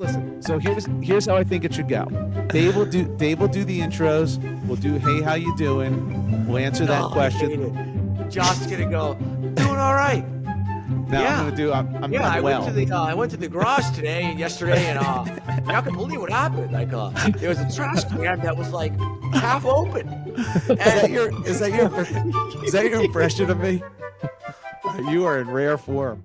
Listen, so here's how I think it should go. Dave will do the intros. We'll do, hey, how you doing? We'll answer that question. Josh's gonna go, doing all right. Now I'm gonna do. I'm I well. I went to the garage today and yesterday, and you're not gonna believe what happened. Like, there was a trash can that was like half open. Is that your impression of me? You are in rare form.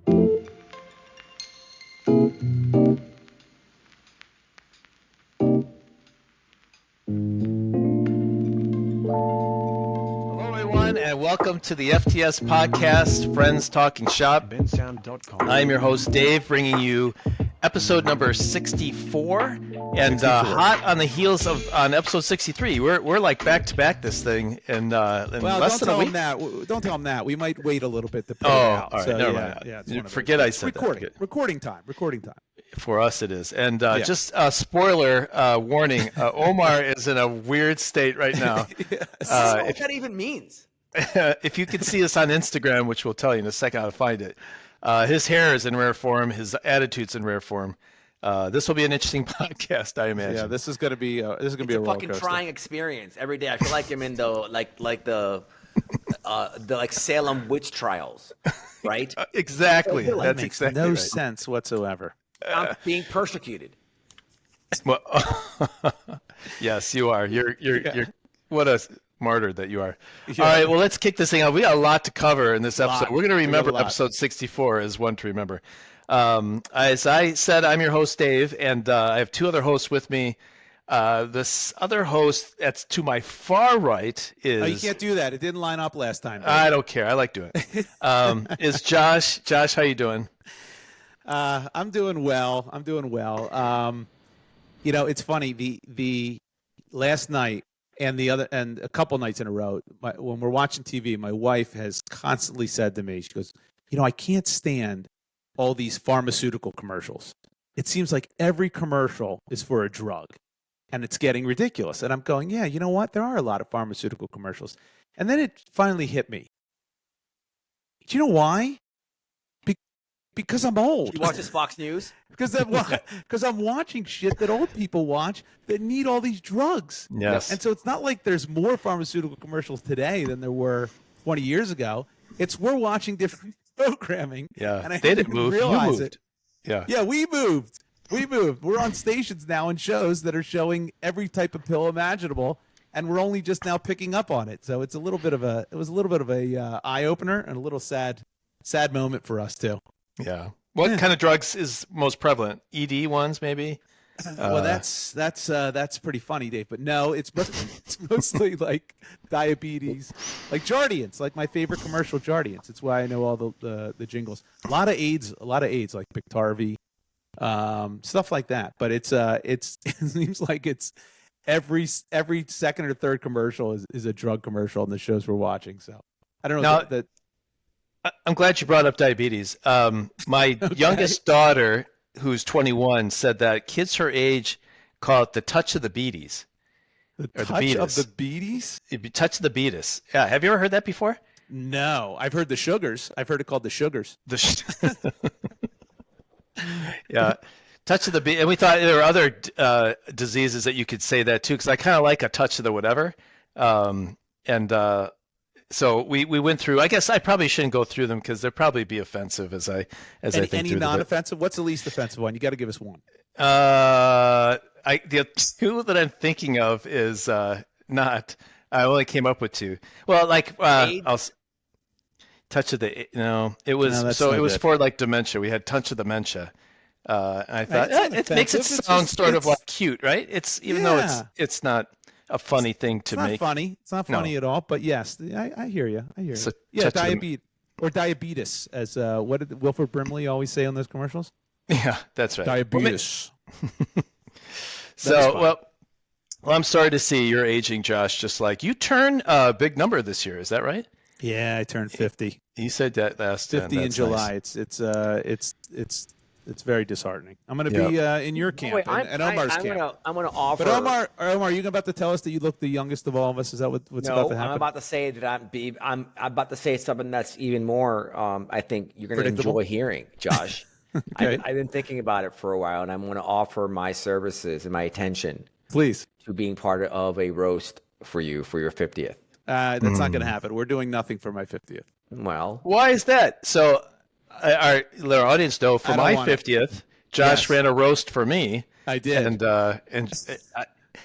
And welcome to the FTS podcast, Friends Talking Shop. I'm your host, Dave, bringing you episode number 64, and hot on the heels of episode 63. We're like back to back this thing, and less than a week. Don't tell them that. We might wait a little bit to put it out. All right, so, never mind. Yeah, forget I said recording. That. Recording time. For us, it is. And just a spoiler warning: Omar is in a weird state right now. I don't know what that even means. If you can see us on Instagram, which we'll tell you in a second how to find it, his hair is in rare form. His attitude's in rare form. This will be an interesting podcast, I imagine. Yeah, this is gonna be a roller coaster. It's a fucking trying experience every day. I feel like I'm in the Salem witch trials, right? Exactly. That makes exactly no sense whatsoever. I'm being persecuted. Well, yes, you are. You're what a martyr that you are. Yeah. All right, well, let's kick this thing out. We got a lot to cover in this episode. We're going to remember episode 64 as one to remember. As I said, I'm your host, Dave, and I have two other hosts with me. This other host that's to my far right is... Oh, you can't do that. It didn't line up last time. Dave. I don't care. I like doing it. Is Josh. Josh, how you doing? I'm doing well. It's funny. The last night and a couple nights in a row, when we're watching TV, my wife has constantly said to me, she goes, I can't stand all these pharmaceutical commercials. It seems like every commercial is for a drug, and it's getting ridiculous. And I'm going, yeah, you know what? There are a lot of pharmaceutical commercials. And then it finally hit me. Do you know why? Because I'm old. You watch this Fox News? Because I'm watching shit that old people watch that need all these drugs. Yes. And so it's not like there's more pharmaceutical commercials today than there were 20 years ago. It's we're watching different programming. Yeah. And I they didn't move. You moved. It. Yeah. Yeah, we moved. We're on stations now and shows that are showing every type of pill imaginable, and we're only just now picking up on it. So it's a little bit of a eye opener and a little sad moment for us too. Yeah. What kind of drugs is most prevalent? ED ones, maybe? Well, that's pretty funny, Dave. But no, it's mostly like diabetes, like Jardiance, like my favorite commercial, Jardiance. It's why I know all the jingles. A lot of AIDS, like Biktarvy, stuff like that. But it seems like it's every second or third commercial is a drug commercial in the shows we're watching. So I don't know that. I'm glad you brought up diabetes. My youngest daughter, who's 21, said that kids her age call it the touch of the beaties. The touch of the beaties? Touch of the beatus. Yeah. Have you ever heard that before? No. I've heard the sugars. I've heard it called the sugars. Yeah. Touch of the beat. And we thought there were other diseases that you could say that too, because I kind of like a touch of the whatever. So we went through. I guess I probably shouldn't go through them because they'll probably be offensive as I think. Any non-offensive? What's the least offensive one? You got to give us one. The two that I'm thinking of is not. I only came up with two. Well, like I'll touch of the. No, it was it was for like dementia. We had touch of dementia. And I thought it makes it sound sort of like cute, right? It's even though it's not a funny thing to make. It's not funny at all, but yes, I hear you. So yeah, diabetes, as what did Wilford Brimley always say on those commercials? Yeah, that's right. Diabetes. Well, I'm sorry to see you're aging, Josh. Just like you turn a big number this year, is that right? Yeah, I turned 50. You said that last 50 in July. Nice. It's very disheartening. I'm going to be in your camp and Omar's camp. I'm going to offer. But Omar, you about to tell us that you look the youngest of all of us? Is that what's about to happen? I'm about to say that I'm about to say something that's even more. I think you're going to enjoy hearing, Josh. Okay. I've been thinking about it for a while, and I'm going to offer my services and my attention Please. to being part of a roast for you for your 50th. That's not going to happen. We're doing nothing for my 50th. Well, Why is that? So, let our audience know for my 50th, Josh ran a roast for me. I did. And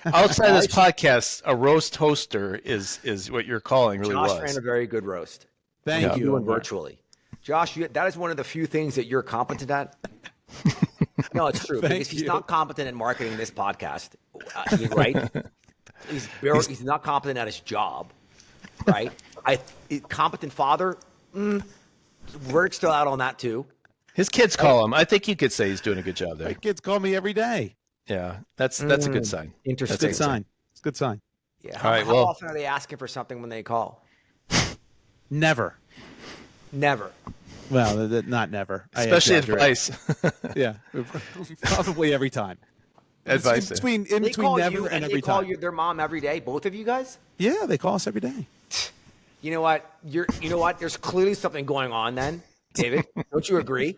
outside of this podcast, a roast hoster is what you're calling really Josh was. ran a very good roast. Thank you. And virtually. Josh, that is one of the few things that you're competent at. No, it's true. Because he's not competent at marketing this podcast, right? He's not competent at his job, right? Competent father, word's still out on that too. His kids call him. I think you could say he's doing a good job there. My kids call me every day. Yeah, that's a good sign. Interesting. It's a good sign. It's a good sign. Yeah. All right, how often are they asking for something when they call? Never. Never. Well, not never. Especially advice. Yeah, probably every time. Advice. In between never and every time. They call their mom every day, both of you guys? Yeah, they call us every day. You know what? You know what? There's clearly something going on then, David. Don't you agree?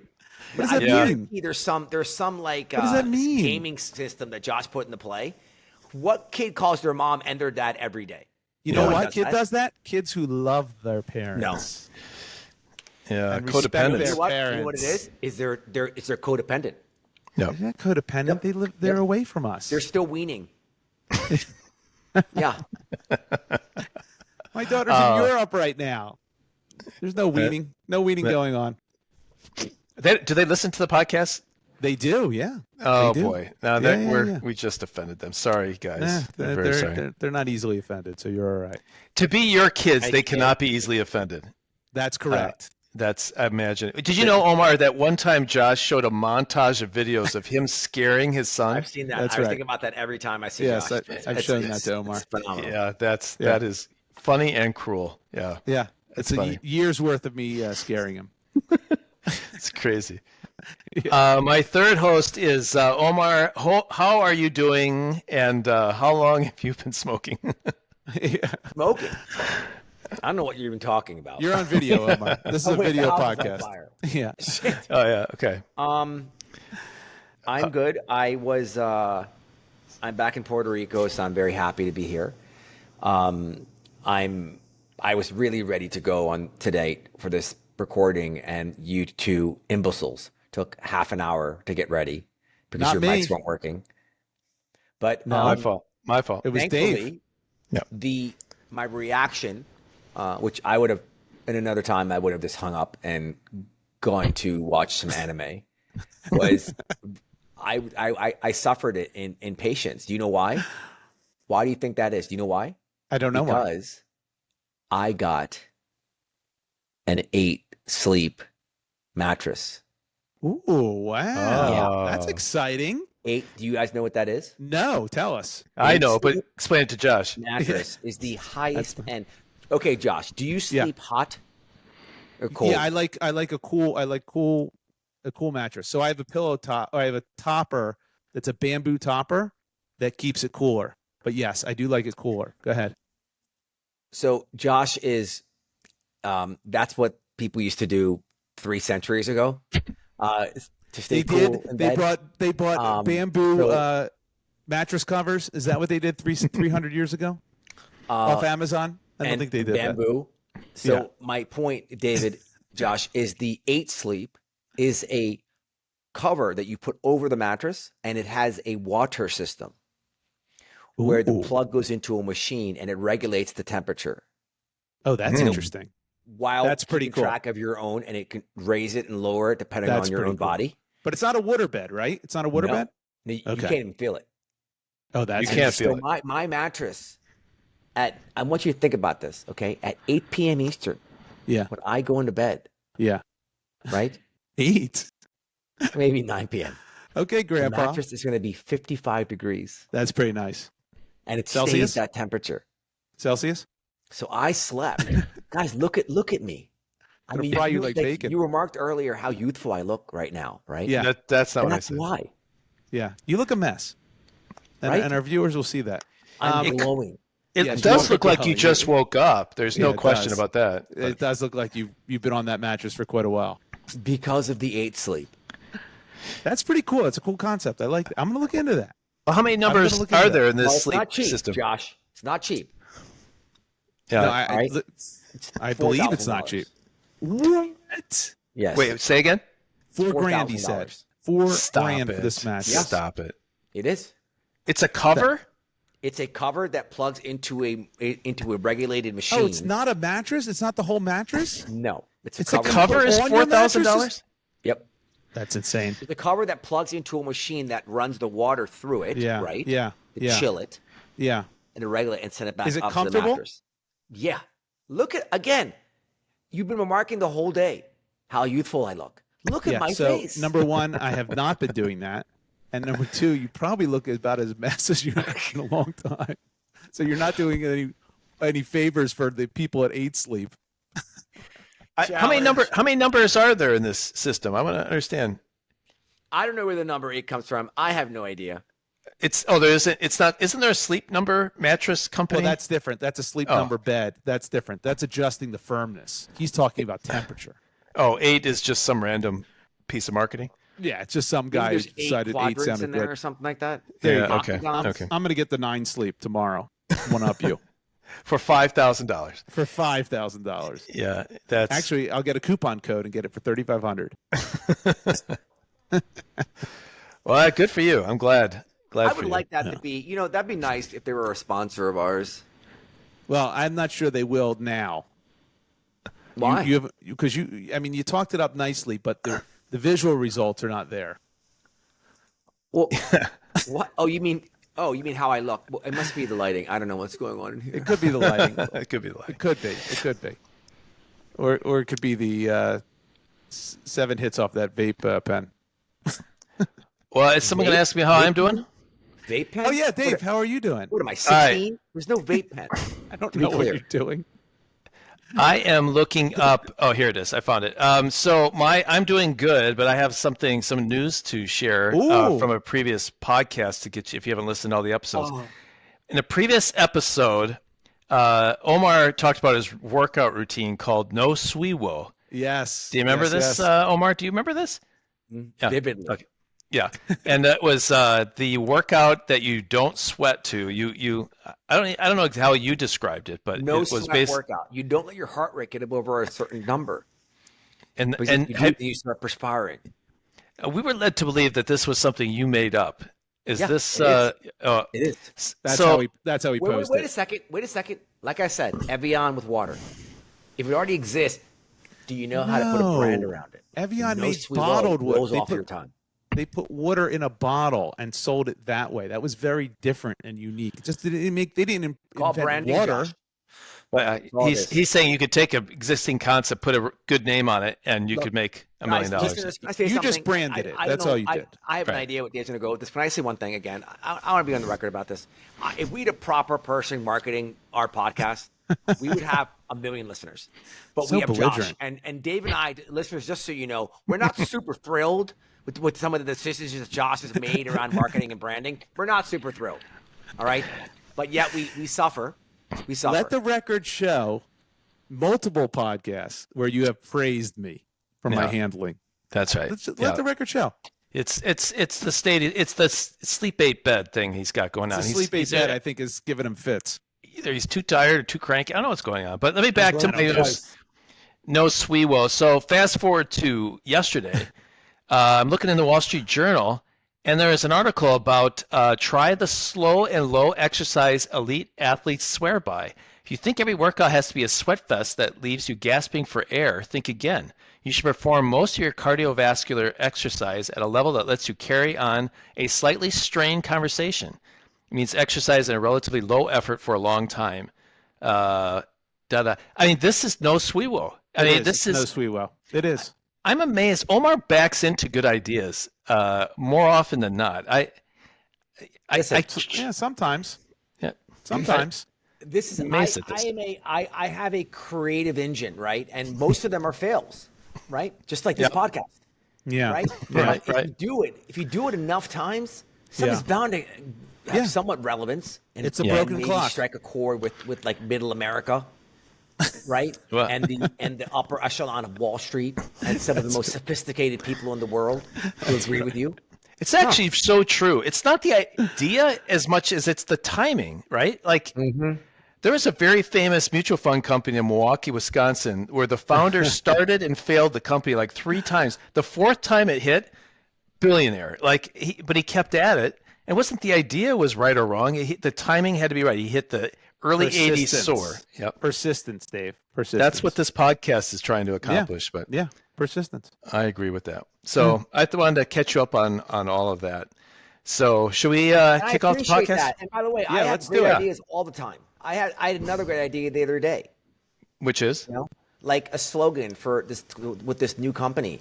What does that mean? There's some like what does that mean? gaming system that Josh put into play. What kid calls their mom and their dad every day? You know what kid does that? Kids who love their parents. No. Yeah, And respect codependent. their You know what? parents. You know what it is? Is they're codependent. No. They're not codependent. They're away from us. They're still weaning. Yeah. My daughter's in Europe right now. There's no weaning. No weaning going on. Do they listen to the podcast? They do, yeah. Oh They do. boy! Now we just offended them. Sorry, guys. I'm very sorry. They're not easily offended, so you're all right. To be your kids, they cannot be easily offended. That's correct. That's I imagine. Did you know, Omar, that one time Josh showed a montage of videos of him scaring his son? I've seen that. That's I was right. thinking about that every time I see Yes, Josh. I've shown that to Omar. It's phenomenal. Yeah, that is funny and cruel. Yeah, Yeah, it's a funny. year's worth of me scaring him. it's crazy. My third host is Omar. How are you doing? And how long have you been smoking? Smoking. I don't know what you're even talking about. You're on video, Omar. This is a wait, video the house is on podcast. fire. Yeah. Oh yeah. Okay. I'm good. I'm back in Puerto Rico, so I'm very happy to be here. I was really ready to go on today for this recording, and you two imbeciles took half an hour to get ready because Not your me. mics weren't working. But No, My fault. My fault. It was thankfully, Dave. my reaction, which I would have, in another time, I would have just hung up and gone to watch some anime, was I suffered it in patience. Do you know why? Why do you think that is? Do you know why? I don't know why. Because I got an 8 sleep mattress. Ooh, wow. Oh. That's exciting. 8. Do you guys know what that is? No, tell us. I know, but explain it to Josh. Mattress is the highest end. Okay, Josh, do you sleep hot or cold? Yeah, I like a cool mattress. So I have a pillow top. I have a topper that's a bamboo topper that keeps it cooler. But yes, I do like it cooler. Go ahead. So Josh is, that's what people used to do 3 centuries ago. To stay cool in bed. They bought bamboo mattress covers. Is that what they did 300 years ago? Off Amazon? I don't think they did bamboo. that. So my point, David, Josh, is the 8 sleep is a cover that you put over the mattress, and it has a water system where the plug goes into a machine and it regulates the temperature. Oh, that's interesting. While That's pretty keeping cool. track of your own, and it can raise it and lower it depending That's on your pretty own cool. body. But it's not a water bed, right? It's not a water No. bed? You Okay. can't even feel it. Oh, that's You can't interesting. feel it. My mattress I want you to think about this, okay? At 8 p.m. Eastern, Yeah. when I go into bed, Yeah. right? 8. Maybe 9 p.m. Okay, The Grandpa. mattress is going to be 55 degrees, That's pretty nice. and it Celsius? stays that temperature. Celsius? So I slept. Guys, look at me. I Gonna fry you like bacon. You remarked earlier how youthful I look right now, right? Yeah. That's not And what I that's said. why. Yeah. You look a mess. And, Right? and our viewers will see that. I'm glowing. It Yeah, does you look like you look just woke up. There's Yeah, no it question does. about that. It does look like you've been on that mattress for quite a while. Because of the 8 sleep. That's pretty cool. It's a cool concept. I like that. I'm going to look into that. Well, how many numbers are there in this sleep not cheap, system? Josh. It's not cheap. Yeah. No, right. I believe it's not cheap. What? Yes. Wait, say again. $4,000, he said. $4,000 for this match. Yes. Stop it. It is. It's a cover? It's a cover that plugs into a regulated machine. Oh, it's not a mattress? It's not the whole mattress? No. It's a cover is $4,000? Yep. That's insane. It's a cover that plugs into a machine that runs the water through it, Yeah. right? Yeah. To chill it Yeah. and to regulate and send it back Is it up to the comfortable? mattress. Yeah. Look at, again, you've been remarking the whole day how youthful I look. Look at my face. Number one, I have not been doing that. And number two, you probably look about as mess as you have in a long time. So you're not doing any favors for the people at 8 Sleep. How many numbers are there in this system? I want to understand. I don't know where the number 8 comes from. I have no idea. Isn't there a sleep number mattress company? Well, that's different. That's a sleep number bed. That's different. That's adjusting the firmness. He's talking about temperature. Oh, 8 is just some random piece of marketing? Yeah, it's just some guy who decided 8 sounded in there good. or something like that. There you go. Okay. I'm going to get the 9 Sleep tomorrow. One up you. For $5,000. For $5,000. Yeah, that's Actually, I'll get a coupon code and get it for $3,500. Well, good for you. I'm glad. I would like that to be, that'd be nice if they were a sponsor of ours. Well, I'm not sure they will now. Why? Because you talked it up nicely, but the visual results are not there. Well, what? Oh, you mean how I look? Well, it must be the lighting. I don't know what's going on in here. It could be the lighting. It could be the lighting. It could be. It could be. Or it could be the 7 hits off that vape pen. Well, is someone going to ask me how I'm doing? Vape pen? Oh, yeah, Dave, how are you doing? What am I, 16? There's no vape pen. I don't know what you're doing. I am looking up. Oh, here it is. I found it. So I'm doing good, but I have some news to share from a previous podcast to get you if you haven't listened to all the episodes. Oh. In a previous episode, Omar talked about his workout routine called No Swiwo. Yes. Do you remember this, Omar? Do you remember this? Yeah. Vividly. Okay. Yeah, and that was the workout that you don't sweat to. I don't know how you described it, but no it was sweat workout. You don't let your heart rate get over a certain number, and you start perspiring. We were led to believe that this was something you made up. Is this? It is. That's how he posed Wait a second. Like I said, Evian with water. If it already exists, do you know how to put a brand around it? Evian made bottled water. Rolls off your tongue. They put water in a bottle and sold it that way. That was very different and unique. It just didn't make. They didn't invent water. But he's saying you could take an existing concept, put a good name on it, and you could make $1 million. You just branded it. That's all you did. I have an idea what Dave's going to go with this. When I say one thing again, I want to be on the record about this. If we had a proper person marketing our podcast, we would have 1 million listeners. But we have Josh and Dave and I, listeners. Just so you know, we're not super thrilled with some of the decisions that Josh has made around marketing and branding. We're not super thrilled. All right, but yet we suffer. We suffer. Let the record show multiple podcasts where you have praised me for my handling. That's right. Let the record show. It's the sleep 8 bed thing he's got going on. Sleep 8 bed, I think, is giving him fits. Either he's too tired or too cranky. I don't know what's going on. But let me back to my No Swiwo. So fast forward to yesterday. I'm looking in the Wall Street Journal, and there is an article about try the slow and low exercise elite athletes swear by. If you think every workout has to be a sweat fest that leaves you gasping for air, think again. You should perform most of your cardiovascular exercise at a level that lets you carry on a slightly strained conversation. It means exercise in a relatively low effort for a long time. I mean, this is No Swiwo. This is No Swiwo. It is. I'm amazed. Omar backs into good ideas more often than not. Sometimes. Yeah, sometimes. This is amazed at this. I have a creative engine, right? And most of them are fails, right? Just like this podcast. Yeah. Right. Right. If you do it enough times, something's bound to have somewhat relevance. And it's a broken maybe clock. Strike a chord with like Middle America. right? Well. And the upper echelon of Wall Street and some of the most sophisticated people in the world who agree with you. It's actually so true. It's not the idea as much as it's the timing, right? Like there was a very famous mutual fund company in Milwaukee, Wisconsin, where the founder started and failed the company like 3 times. The 4th time it hit, billionaire. But he kept at it. And wasn't the idea was right or wrong? The timing had to be right. He hit the early 80s soar. Yep. Persistence, Dave. Persistence. That's what this podcast is trying to accomplish. But persistence. I agree with that. So I wanted to catch you up on all of that. So should we kick off the podcast? That. And by the way, I have great ideas all the time. I had another great idea the other day. Which is? Like a slogan for this with this new company.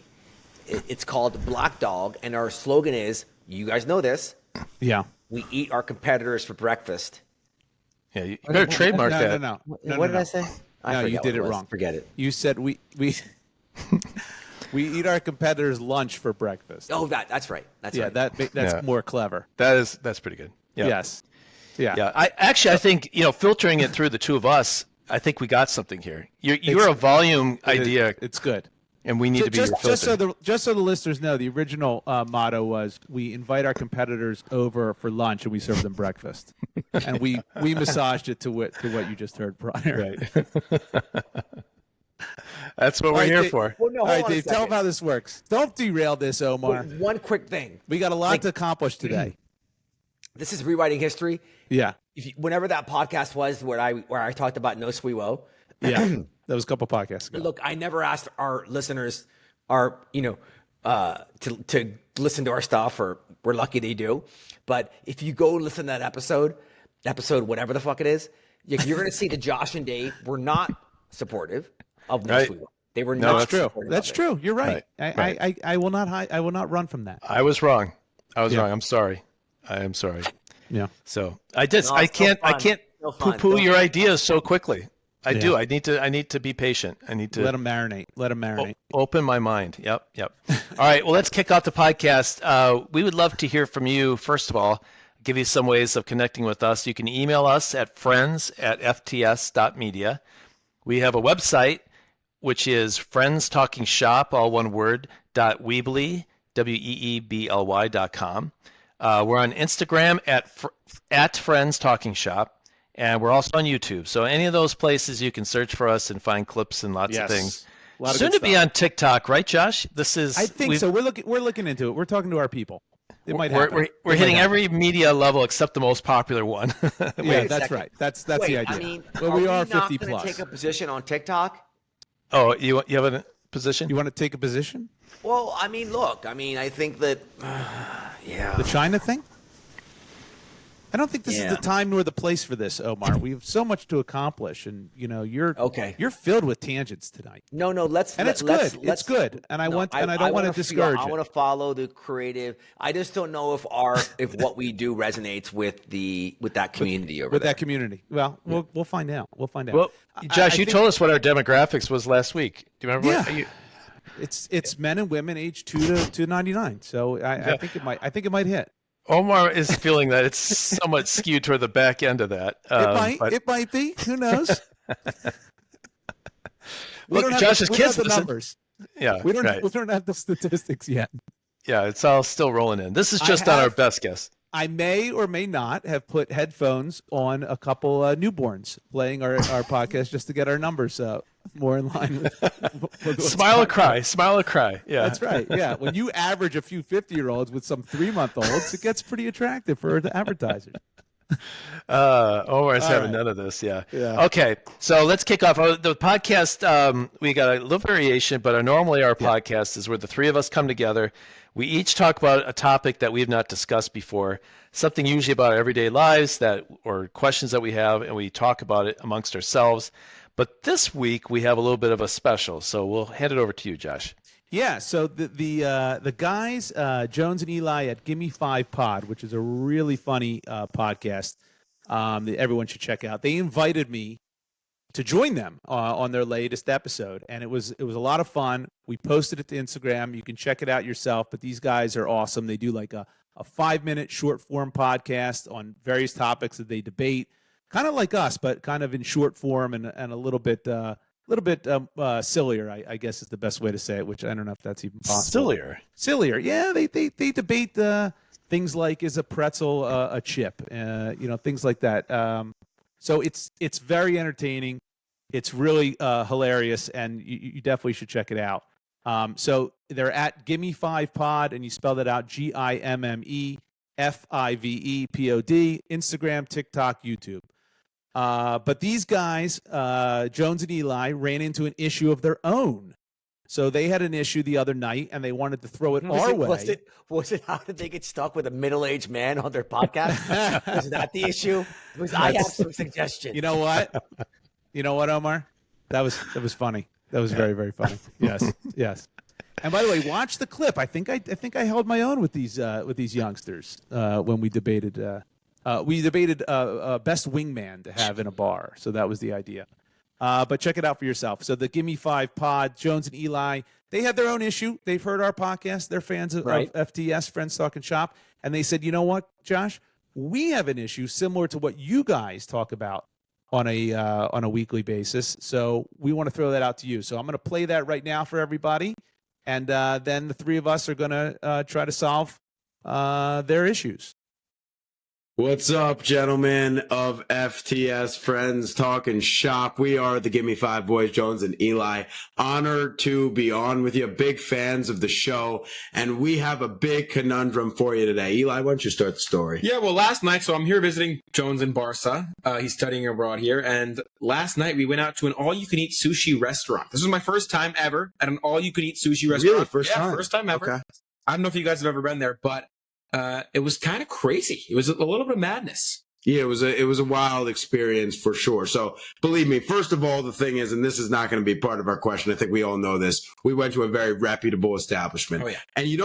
It's called Black Dog, and our slogan is, you guys know this. Yeah. We eat our competitors for breakfast. Yeah, you better trademark that. No. What did I say? No, you did it wrong. Forget it. You said we we eat our competitors' lunch for breakfast. Oh, that's right. That's right. That's more clever. That's pretty good. Yeah. Yes. Yeah. Yeah. I think, filtering it through the two of us, I think we got something here. You're a volume idea. It's good. And we need to be your filter. Just so the listeners know, the original motto was, we invite our competitors over for lunch and we serve them breakfast. And we massaged it to what you just heard prior. Right. That's what we're here for. Well, no, all right, Dave, tell them how this works. Don't derail this, Omar. One quick thing. We got a lot to accomplish today. This is rewriting history. Yeah. Whenever that podcast was where I talked about No Sweewo. Yeah. That was a couple podcasts ago. Look, I never asked our listeners to listen to our stuff, or we're lucky they do. But if you go listen to that episode whatever the fuck it is, you're going to see that Josh and Dave were not supportive of No Sweewo. They were not. That's true. That's true. You're right. I will not hide. I will not run from that. I was wrong. wrong. I'm sorry. I am sorry. Yeah. So I can't poo-poo your ideas so quickly. I do. I need to be patient. I need to let them marinate. Open my mind. Yep. All right. Well, let's kick off the podcast. We would love to hear from you. First of all, give you some ways of connecting with us. You can email us at friends@fts.media. We have a website, which is Friends Talking Shop, all one word, .weebly, weebly.com. We're on Instagram at Friends Talking Shop. And we're also on YouTube. So any of those places you can search for us and find clips and lots of things. Soon to be on TikTok, right, Josh? I think so. We're looking into it. We're talking to our people. It might happen. We're hitting every media level except the most popular one. Yeah, that's right. That's the idea. I mean, we are 50 not plus. Take a position on TikTok? Oh, you have a position? You want to take a position? Well, I mean, look. I mean, I think that the China thing. I don't think this is the time nor the place for this, Omar. We have so much to accomplish, and you're filled with tangents tonight. No, it's good. It's good, and I don't want to discourage it. I want to follow the creative. I just don't know if what we do resonates with that community over there. With that community. Well, we'll find out. Well, Josh, you told us what our demographics was last week. Do you remember? Yeah. It's men and women aged 2 to 99. So I think it might hit. Omar is feeling that it's somewhat skewed toward the back end of that. It might be. Who knows? Josh's kids the numbers. Yeah, we don't have the statistics yet. Yeah, it's all still rolling in. This is just on our best guess. I may or may not have put headphones on a couple newborns playing our podcast just to get our numbers more in line with smile or cry. Yeah, that's right. Yeah, when you average a few 50-year-olds with some 3-month-olds, it gets pretty attractive for the advertisers. Omar's having none of this. Yeah. Okay, so let's kick off the podcast. We got a little variation, but normally our podcast is where the three of us come together. We each talk about a topic that we have not discussed before, something usually about our everyday lives or questions that we have, and we talk about it amongst ourselves. But this week we have a little bit of a special, so we'll hand it over to you, Josh. Yeah, so the guys, Jones and Eli at Gimmefivepod, which is a really funny podcast that everyone should check out. They invited me to join them on their latest episode, and it was a lot of fun. We posted it to Instagram. You can check it out yourself, but these guys are awesome. They do like a 5-minute short form podcast on various topics that they debate. kind of like us, but kind of in short form and a little bit sillier, I guess is the best way to say it, which I don't know if that's even possible. Sillier. Yeah, they debate things like, is a pretzel a chip? Things like that. So it's very entertaining. It's really hilarious, and you definitely should check it out. So they're at Gimmefivepod, and you spell that out, GIMMEFIVEPOD, Instagram, TikTok, YouTube. But these guys, Jones and Eli, ran into an issue of their own. So they had an issue the other night, and they wanted to throw it our way. Was it how did they get stuck with a middle-aged man on their podcast? Was that the issue? I have some suggestions. You know what? Omar? That was funny. That was very, very funny. Yes. And by the way, watch the clip. I think I held my own with these youngsters when we debated. Best wingman to have in a bar. So that was the idea. But check it out for yourself. So the Gimme5Pod, Jones and Eli, they had their own issue. They've heard our podcast. They're fans of FTS, Friends Talking Shop. And they said, you know what, Josh? We have an issue similar to what you guys talk about on a weekly basis. So we want to throw that out to you. So I'm going to play that right now for everybody. And then the three of us are going to try to solve their issues. What's up, gentlemen of FTS, Friends Talking Shop? We are the Gimme Five Boys, Jones and Eli. Honored to be on with you. Big fans of the show. And we have a big conundrum for you today. Eli, why don't you start the story? Yeah, well, last night, so I'm here visiting Jones in Barca. He's studying abroad here. And last night we went out to an all-you-can-eat sushi restaurant. This was my first time ever at an all-you-can-eat sushi restaurant. Really? First time? First time ever. Okay. I don't know if you guys have ever been there, but it was kind of crazy. It was a little bit of madness. Yeah, it was a wild experience for sure. So believe me, first of all, the thing is, and this is not going to be part of our question, I think we all know this, we went to a very reputable establishment. Oh, yeah. And you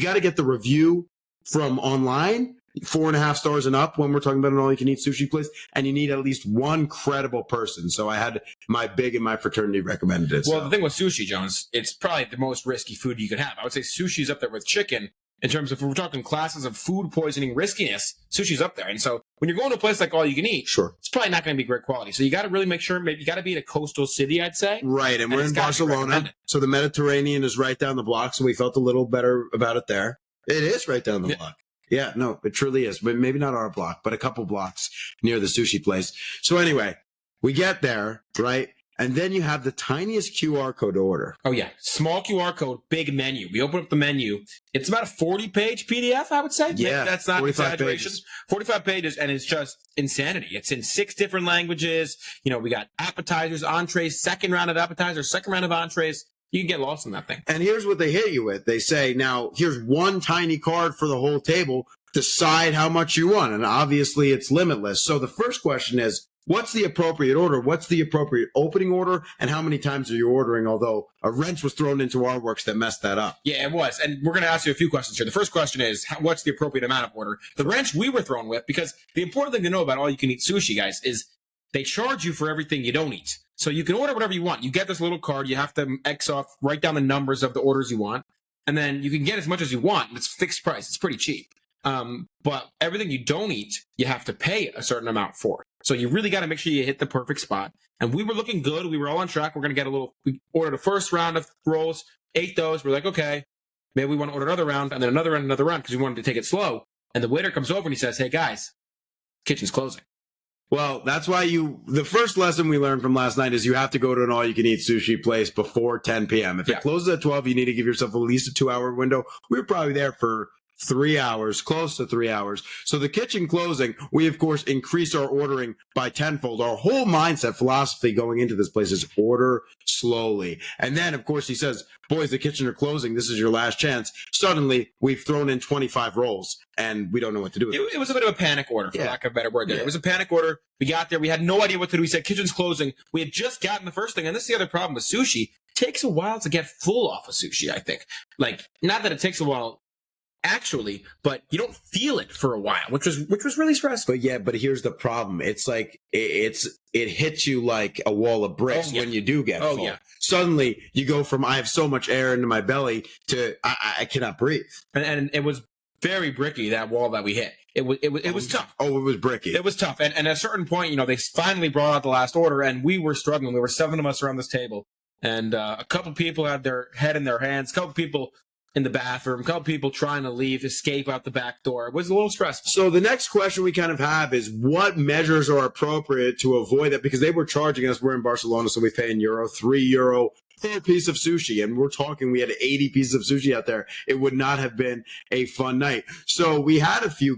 got to get the review from online, 4.5 stars and up when we're talking about an all-you-can-eat sushi place, and you need at least one credible person. So I had my big and my fraternity recommended it. Well, the thing with sushi, Jones, it's probably the most risky food you can have. I would say sushi's up there with chicken. In terms of, if we're talking classes of food poisoning riskiness, sushi's up there. And so when you're going to a place like all you can eat, sure, it's probably not going to be great quality. So you got to really make sure, maybe you got to be in a coastal city, I'd say. Right. And we're in Barcelona. So the Mediterranean is right down the block. So we felt a little better about it there. It is right down the block. Yeah, no, it truly is. But maybe not our block, but a couple blocks near the sushi place. So anyway, we get there, right? And then you have the tiniest QR code to order. Oh, yeah. Small QR code, big menu. We open up the menu. It's about a 40-page PDF, I would say. Yeah. Maybe that's not exaggeration. Pages. 45 pages, and it's just insanity. It's in 6 different languages. We got appetizers, entrees, second round of appetizers, second round of entrees. You can get lost in that thing. And here's what they hit you with. They say, now, here's one tiny card for the whole table. Decide how much you want. And obviously, it's limitless. So the first question is, what's the appropriate order? What's the appropriate opening order? And how many times are you ordering? Although a wrench was thrown into our works that messed that up. Yeah, it was. And we're going to ask you a few questions here. The first question is, what's the appropriate amount of order? The wrench we were thrown with, because the important thing to know about all-you-can-eat sushi, guys, is they charge you for everything you don't eat. So you can order whatever you want. You get this little card. You have to X off, write down the numbers of the orders you want. And then you can get as much as you want. It's fixed price. It's pretty cheap. But everything you don't eat, you have to pay a certain amount for. So you really got to make sure you hit the perfect spot. And we were looking good. We were all on track. We're going to get we ordered a first round of rolls, ate those. We're like, okay, maybe we want to order another round and then another round because we wanted to take it slow. And the waiter comes over and he says, hey guys, kitchen's closing. Well, that's why the first lesson we learned from last night is you have to go to an all-you-can-eat sushi place before 10 p.m. If it closes at 12, you need to give yourself at least a 2-hour window. We were probably there for 3 hours, close to 3 hours. So the kitchen closing, we of course increase our ordering by tenfold. Our whole mindset philosophy going into this place is order slowly. And then of course he says, boys, the kitchen are closing. This is your last chance. Suddenly we've thrown in 25 rolls and we don't know what to do with it. It was a bit of a panic order, for lack of a better word there. Yeah. It was a panic order. We got there. We had no idea what to do. We said, kitchen's closing. We had just gotten the first thing. And this is the other problem with sushi. It takes a while to get full off of sushi, I think. Like, not that it takes a while actually, but you don't feel it for a while, which was really stressful. But here's the problem. It's like it hits you like a wall of bricks when you do get full. Yeah. Suddenly you go from I have so much air into my belly to I cannot breathe. And it was very bricky, that wall that we hit. it was tough. Oh, it was bricky. It was tough. And at a certain point, they finally brought out the last order, and we were struggling. There were 7 of us around this table. And a couple people had their head in their hands, a couple people in the bathroom, a couple people trying to leave, escape out the back door. It was a little stressful. So the next question we kind of have is what measures are appropriate to avoid that? Because they were charging us, we're in Barcelona, so we pay in euro, €3 per piece of sushi. And we're talking, we had 80 pieces of sushi out there. It would not have been a fun night. So we had a few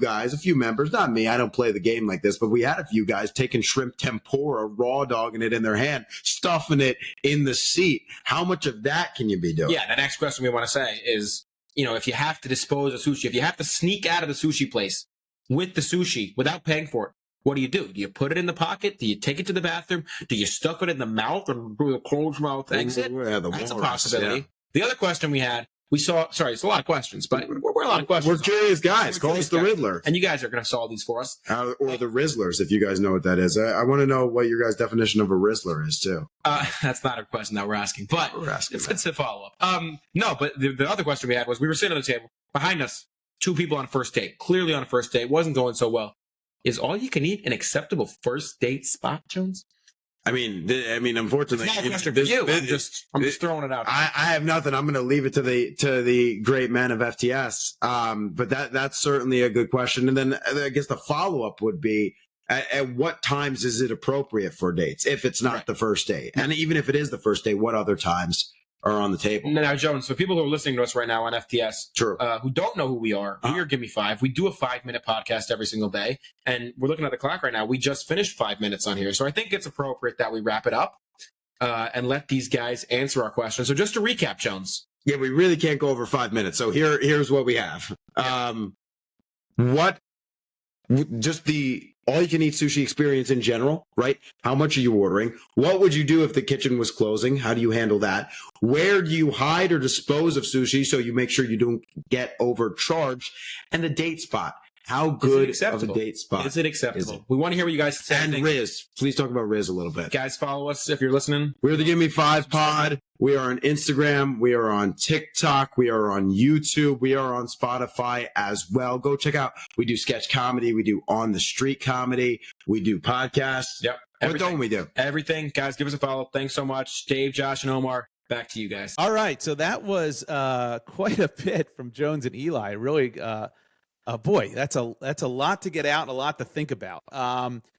members, not me, I don't play the game like this, but we had a few guys taking shrimp tempura, raw dogging it in their hand, stuffing it in the seat. How much of that can you be doing? Yeah, the next question we want to say is, if you have to dispose of sushi, if you have to sneak out of the sushi place with the sushi without paying for it, what do? Do you put it in the pocket? Do you take it to the bathroom? Do you stuff it in the mouth and do the closed mouth exit? Yeah, that's a possibility. Yeah. The other question we had, it's a lot of questions, but we're a lot of questions. We're curious guys. Call us the Riddler. And you guys are going to solve these for us. Or the Rizzlers, if you guys know what that is. I want to know what your guys' definition of a Rizzler is, too. That's not a question that we're asking, but it's a follow-up. No, but the other question we had was, we were sitting at the table. Behind us, 2 people on a first date. Clearly on a first date. Wasn't going so well. Is all you can eat an acceptable first date spot, Jones? I mean, unfortunately, it's not a question for you. I'm just throwing it out. I have nothing. I'm going to leave it to the great men of FTS. But that's certainly a good question. And then I guess the follow up would be, at what times is it appropriate for dates if it's not the first date? And even if it is the first date, what other times are on the table? Now, Jones, for people who are listening to us right now on FTS, True. Who don't know who we are, we are Gimme5. We do a 5-minute podcast every single day, and we're looking at the clock right now. We just finished 5 minutes on here, so I think it's appropriate that we wrap it up and let these guys answer our questions. So just to recap, Jones. Yeah, we really can't go over 5 minutes. So here's what we have. Just the all-you-can-eat sushi experience in general, right? How much are you ordering? What would you do if the kitchen was closing? How do you handle that? Where do you hide or dispose of sushi so you make sure you don't get overcharged? And the date spot. How good of a date spot is it acceptable? We want to hear what you guys say. And Riz. Please talk about Riz a little bit. Guys, follow us if you're listening. We're the Gimme5Pod. We are on Instagram. We are on TikTok. We are on YouTube. We are on Spotify as well. Go check out. We do sketch comedy. We do on the street comedy. We do podcasts. Yep. What don't we do? Everything. Guys, give us a follow. Thanks so much. Dave, Josh, and Omar. Back to you guys. All right. So that was quite a bit from Jones and Eli. Really, boy, that's a lot to get out and a lot to think about.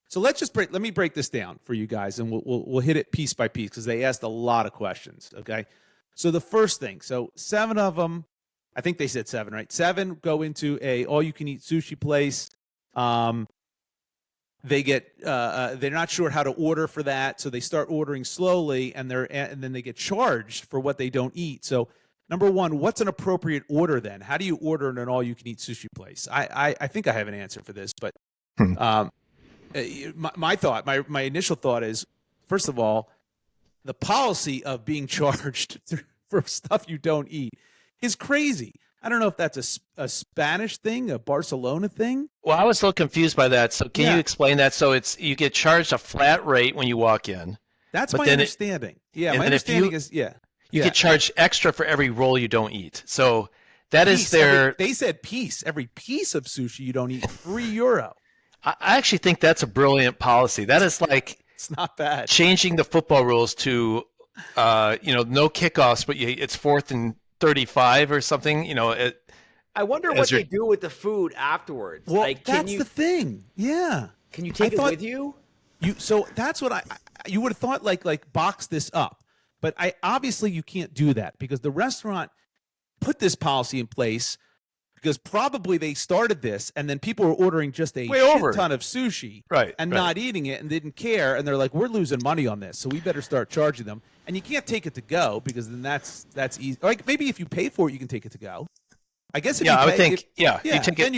So let me break this down for you guys, and we'll hit it piece by piece because they asked a lot of questions. Okay, so the first thing, 7 of them, I think they said 7, right? 7 go into a all-you-can-eat sushi place. They get they're not sure how to order for that, so they start ordering slowly, and then they get charged for what they don't eat. So number one, what's an appropriate order then? How do you order in an all-you-can-eat sushi place? I think I have an answer for this, but my initial thought is, first of all, the policy of being charged for stuff you don't eat is crazy. I don't know if that's a Spanish thing, a Barcelona thing. Well, I was a little confused by that. So can you explain that? So you get charged a flat rate when you walk in. That's my understanding. My understanding is you get charged extra for every roll you don't eat. So that is they said piece. Every piece of sushi you don't eat, €3. I actually think that's a brilliant policy. That is like it's not bad. Changing the football rules to no kickoffs, but it's 4th and 35 or something. I wonder what they do with the food afterwards. Well, that's the thing. Yeah. Can you take it with you? So that's what you would have thought like box this up. But obviously you can't do that because the restaurant put this policy in place because probably they started this and then people were ordering just a ton of sushi and not eating it and didn't care. And they're like, we're losing money on this, so we better start charging them. And you can't take it to go because then that's easy. Like maybe if you pay for it, you can take it to go. I guess if I would think you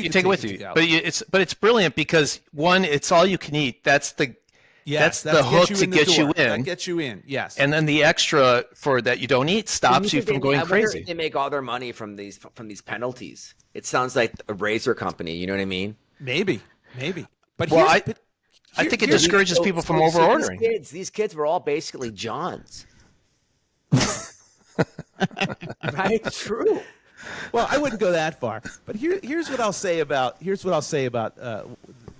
take it with you. But it's brilliant because one, it's all you can eat. That's the hook to get you in. That gets you in, yes. And then the extra for that you don't eat stops you from going crazy. They make all their money from these penalties. It sounds like a razor company. You know what I mean? Maybe. But I think it discourages people from over ordering. These kids were all basically Johns. Right? True. Well, I wouldn't go that far, but here's what I'll say about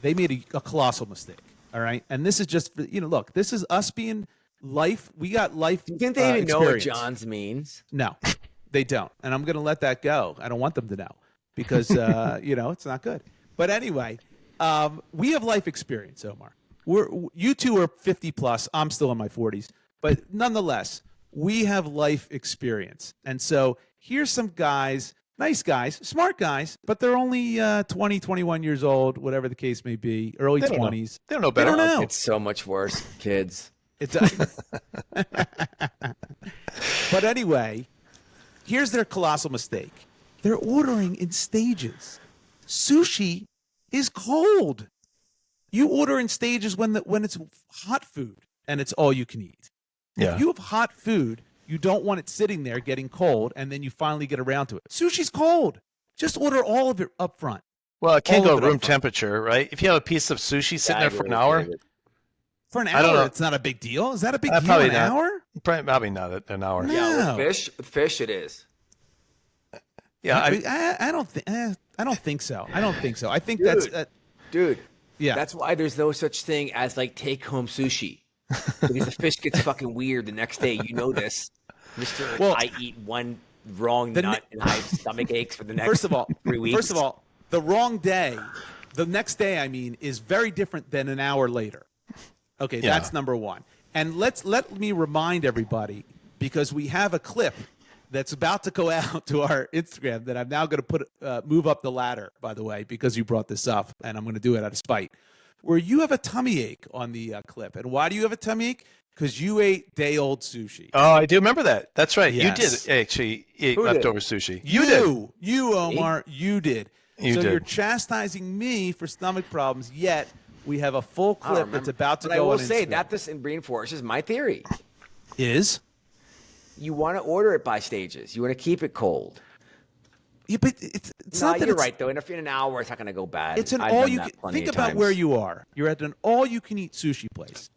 they made a colossal mistake. All right, and this is just look, this is us being life. We got life. Do you think they even know what experience. John's means? No, they don't, and I'm going to let that go. I don't want them to know because it's not good. But anyway, we have life experience, Omar. You two are 50 plus. I'm still in my 40s, but nonetheless, we have life experience. And so here's some guys, nice guys, smart guys, but they're only 20, 21 years old, whatever the case may be, early 20s. They don't know better. They don't know. It's so much worse, kids. But anyway, here's their colossal mistake. They're ordering in stages. Sushi is cold. You order in stages when it's hot food and it's all you can eat. Yeah. If you have hot food, you don't want it sitting there getting cold, and then you finally get around to it. Sushi's cold. Just order all of it up front. Well, it can't go room temperature, right? If you have a piece of sushi sitting there for an hour. For an hour, it's not a big deal. Is that a big deal? Probably an not. hour? Probably not an hour. No. Yeah, with fish it is. Yeah, I don't think. I don't think so. I don't think so. I think Dude. Yeah. That's why there's no such thing as like take home sushi. Because the fish gets fucking weird the next day. You know this, Mister. Well, I eat one wrong nut and I have stomach aches for the next 3 weeks. First of all, the wrong day, the next day, I mean, is very different than an hour later. Okay, that's number one. And let me remind everybody, because we have a clip that's about to go out to our Instagram that I'm now going to move up the ladder, by the way, because you brought this up, and I'm going to do it out of spite, where you have a tummy ache on the clip. And why do you have a tummy ache? Because you ate day-old sushi. Oh, I do remember that. That's right. Yes. You did actually eat leftover sushi. You did. You, Omar, you did. You did. You're chastising me for stomach problems, yet we have a full clip that's about to go on Instagram. I will say that this reinforces my theory. Is? You want to order it by stages. You want to keep it cold. Yeah, but it's not that you're right though. In an hour, it's not going to go bad. It's an think about where you are. You're at an all-you-can-eat sushi place.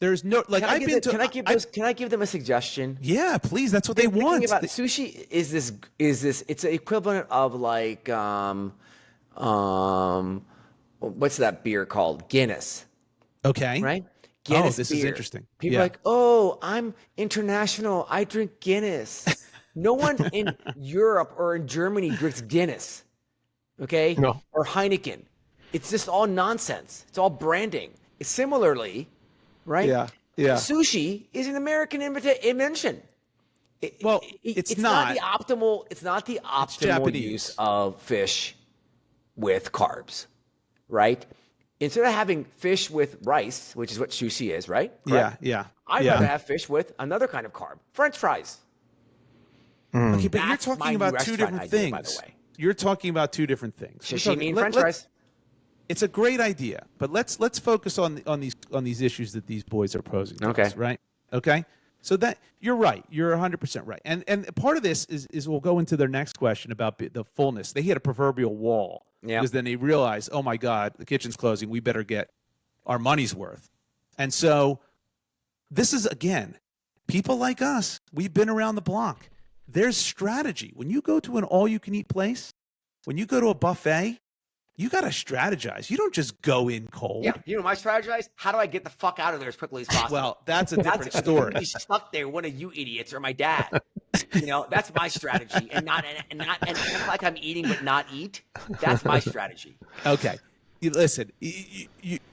There's no like I've been to. Can I give them a suggestion? Yeah, please. That's what they want. About sushi is this. It's the equivalent of like what's that beer called? Guinness. Okay. Right. Guinness this beer. is interesting. People are like, oh, I'm international. I drink Guinness. No one in Europe or in Germany drinks Guinness. Okay? No. Or Heineken. It's just all nonsense. It's all branding. It's similarly, right? Yeah. Sushi is an American invention. It's not the optimal. It's not the optimal use of fish with carbs, right? Instead of having fish with rice, which is what sushi is, right? Correct? Yeah. I'd rather have fish with another kind of carb, French fries. Okay, but That's you're talking about two different things. By the way, you're talking about two different things. Sashimi and French fries. It's a great idea, but let's focus on these issues that these boys are posing to us, right? Okay, so that you're right, you're 100% right, and part of this is we'll go into their next question about the fullness. They hit a proverbial wall because then they realized, oh my God, the kitchen's closing. We better get our money's worth, and so this is again, people like us. We've been around the block. There's strategy. When you go to an all-you-can-eat place, when you go to a buffet, you got to strategize. You don't just go in cold. Yeah, you know my strategize? How do I get the fuck out of there as quickly as possible? Well, that's a different story. Be stuck there, one of you idiots or my dad. That's my strategy, and act like I'm eating but not eat. That's my strategy. Okay, listen,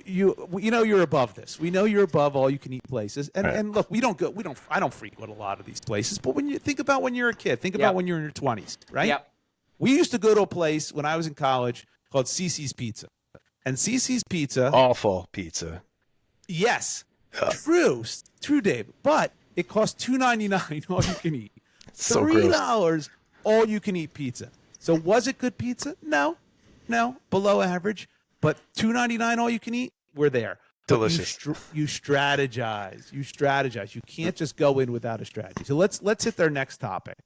you're above this. We know you're above all you can eat places, and look, I don't frequent a lot of these places, but when you think about when you're a kid, think about when you're in your 20s, right? Yep. We used to go to a place when I was in college called CC's Pizza, and CC's Pizza, awful pizza. Yes, true, Dave, but it cost $2.99 all you can eat. So $3 all you can eat pizza. So was it good pizza? No, below average. But $2.99 all you can eat, we're there. Delicious. You strategize. You can't just go in without a strategy. So let's hit their next topic.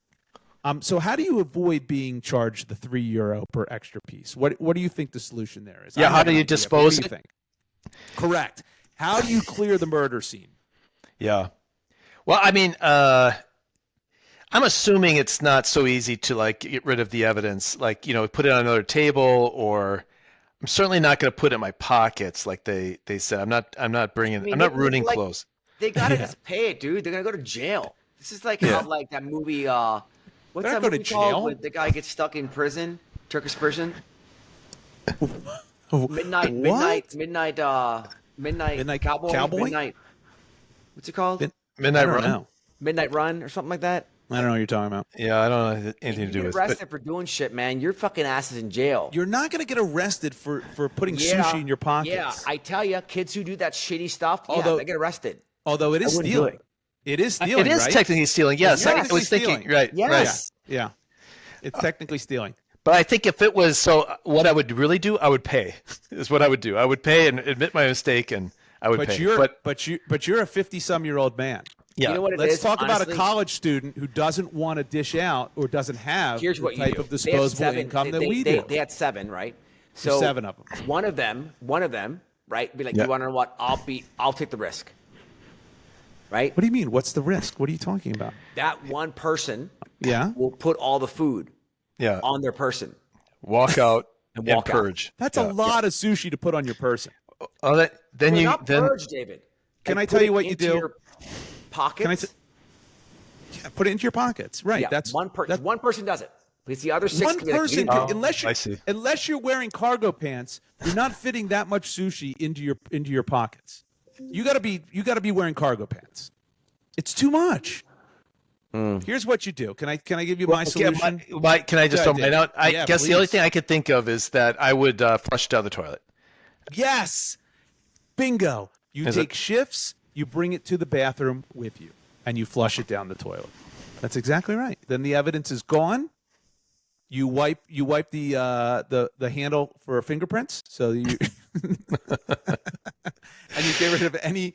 So how do you avoid being charged the €3 per extra piece? What do you think the solution there is? Yeah, how do you dispose it? Correct. How do you clear the murder scene? Yeah. Well, I mean, I'm assuming it's not so easy to like get rid of the evidence, like, put it on another table, or I'm certainly not going to put it in my pockets like they said. I'm not ruining clothes. They gotta just pay it, dude. They're gonna go to jail. This is like how like that movie. What's that movie called? When the guy gets stuck in prison, Turkish prison. Midnight Cowboy. What's it called? Midnight Run. Midnight Run or something like that. I don't know what you're talking about. Yeah, I don't know anything to do with it. You get arrested for doing shit, man. Your fucking ass is in jail. You're not going to get arrested for putting sushi in your pockets. Yeah, I tell you, kids who do that shitty stuff, they get arrested. Although it is stealing. It is stealing, It is technically stealing, yes. I was thinking, right. Yes. Right. Yeah. It's technically stealing. But I think if it was, so what I would really do, I would pay, is what I would do. I would pay and admit my mistake, and I would pay. But you're a 50-some-year-old man. Yeah. You know what Let's talk about a college student who doesn't want to dish out or doesn't have the type of disposable income that we do. They had 7, right? So 7 of them. One of them, right? Be like, you want to know what? I'll take the risk. Right? What do you mean? What's the risk? What are you talking about? That one person will put all the food on their person. Walk out and purge. That's a lot of sushi to put on your person. Not purge, David. Can I tell you what you do? Your pockets. Put it into your pockets. Right. Yeah, that's one person does it. It's the other 6. One person, unless you're wearing cargo pants, you're not fitting that much sushi into your pockets. You gotta be wearing cargo pants. It's too much. Here's what you do. Can I give you my solution? Can I just throw mine out? I guess please. The only thing I could think of is that I would flush down the toilet. Yes, bingo. You take shifts. You bring it to the bathroom with you, and you flush it down the toilet. That's exactly right. Then the evidence is gone. You wipe the handle for fingerprints, so you and you get rid of any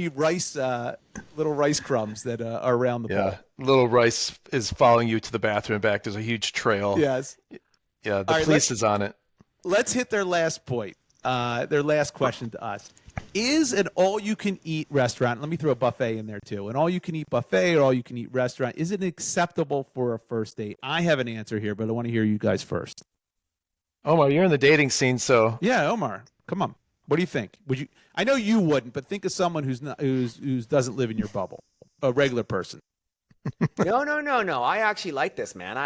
rice little rice crumbs that are around the bowl. Little rice is following you to the bathroom and back. There's a huge trail. Yes. Yeah, the police is on it. Let's hit their last point. Their last question to us. Is an all-you-can-eat restaurant, let me throw a buffet in there too, an all-you-can-eat buffet or all-you-can-eat restaurant, is it acceptable for a first date? I have an answer here, but I want to hear you guys first. Omar, you're in the dating scene, so. Yeah, Omar, come on. What do you think? Would you? I know you wouldn't, but think of someone who doesn't live in your bubble, a regular person. No. I actually like this, man.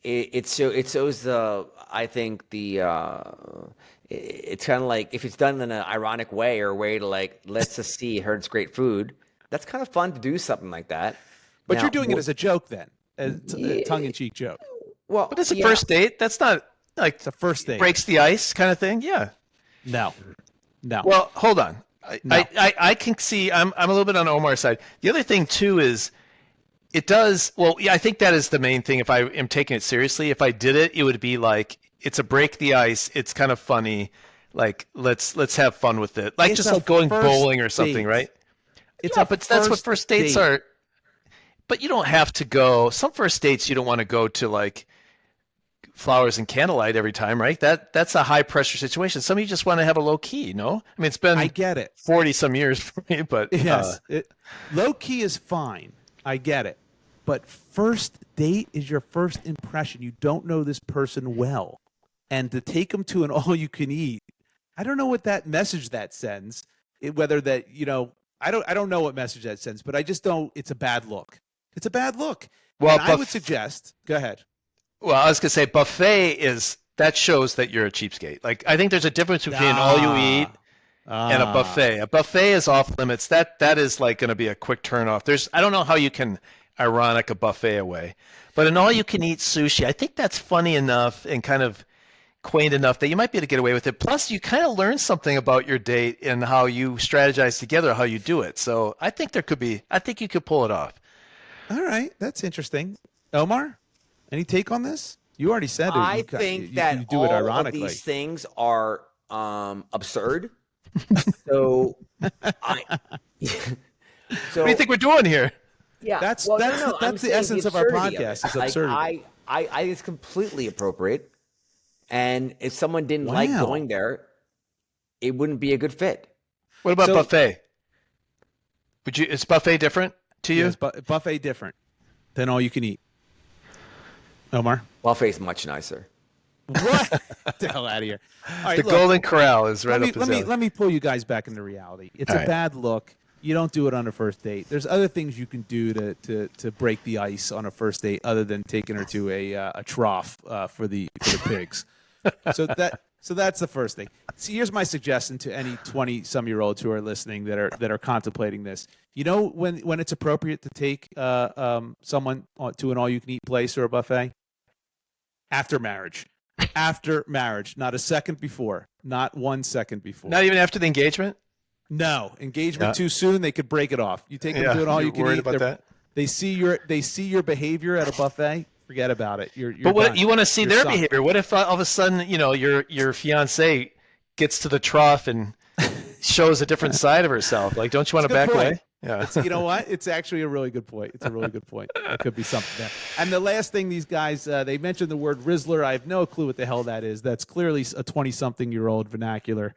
It's kind of like if it's done in an ironic way or a way to like, let's just see, heard it's great food. That's kind of fun to do something like that. But now, you're doing it as a joke then, a tongue-in-cheek joke. Well, but it's a first date. That's not like it's a first date. Breaks the ice kind of thing. Yeah. No. Well, hold on. I can see. I'm a little bit on Omar's side. The other thing too is it does. Well, yeah, I think that is the main thing. If I am taking it seriously, if I did it, it would be like it's a break the ice. It's kind of funny. Like let's have fun with it. Like just like going bowling or something, right? But that's what first dates are. But you don't have to go. Some first dates you don't want to go to like flowers and candlelight every time, right? That's a high pressure situation. Some of you just want to have a low key, no? I mean, it's been 40 some years for me, but yes, low key is fine. I get it. But first date is your first impression. You don't know this person well. And to take them to an all you can eat, I don't know what that message that sends. Whether that, I don't know what message that sends, but I just don't. It's a bad look. It's a bad look. Well, I would suggest. Go ahead. Well, I was gonna say buffet that shows that you're a cheapskate. Like I think there's a difference between all you eat and a buffet. A buffet is off limits. That is like gonna be a quick turn off. I don't know how you can ironic a buffet away, but an all you can eat sushi, I think that's funny enough and kind of quaint enough that you might be able to get away with it. Plus, you kind of learn something about your date and how you strategize together, how you do it. So I think I think you could pull it off. All right, that's interesting. Omar, any take on this? You already said it. I think that you do it ironically. All of these things are absurd. So, what do you think we're doing here? Yeah, that's the essence of our podcast. It's absurd. I it's completely appropriate. And if someone didn't like going there, it wouldn't be a good fit. What about buffet? Is buffet different to you? Yes, buffet different than all you can eat. Omar? Buffet's much nicer. What? Get the hell out of here. All right, The Golden Corral is right up his alley. Let me pull you guys back into reality. It's a bad look. You don't do it on a first date. There's other things you can do to break the ice on a first date other than taking her to a trough for the pigs. So that's the first thing. See, here's my suggestion to any 20-some-year-olds who are listening that are contemplating this. You know when it's appropriate to take someone to an all-you-can-eat place or a buffet? After marriage. After marriage, not a second before, not 1 second before. Not even after the engagement? No, engagement too soon. They could break it off. You take them to an all-you-can-eat. Worried about that? They see your behavior at a buffet. Forget about it. You're but what done. you want to see their behavior? What if all of a sudden your fiance gets to the trough and shows a different side of herself? Like, don't you want to back away? Yeah. You know what? It's actually a really good point. It's a really good point. There could be something there. And the last thing, these guys, they mentioned the word Rizzler. I have no clue what the hell that is. That's clearly a 20-something-year-old vernacular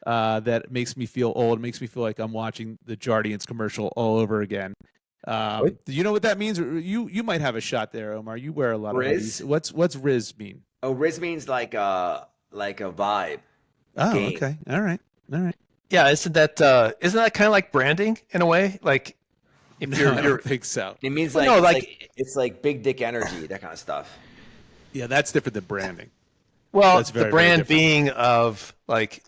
that makes me feel old. It makes me feel like I'm watching the Jardiance commercial all over again. Do you know what that means? You might have a shot there, Omar. You wear a lot of hoodies. What's Riz mean? Oh, Riz means like a vibe. Oh, game. Okay. All right. Yeah, isn't that kind of like branding in a way? Like, if I don't think so. It means it's like big dick energy, that kind of stuff. Yeah, that's different than branding. Well, That's very, the brand very being of like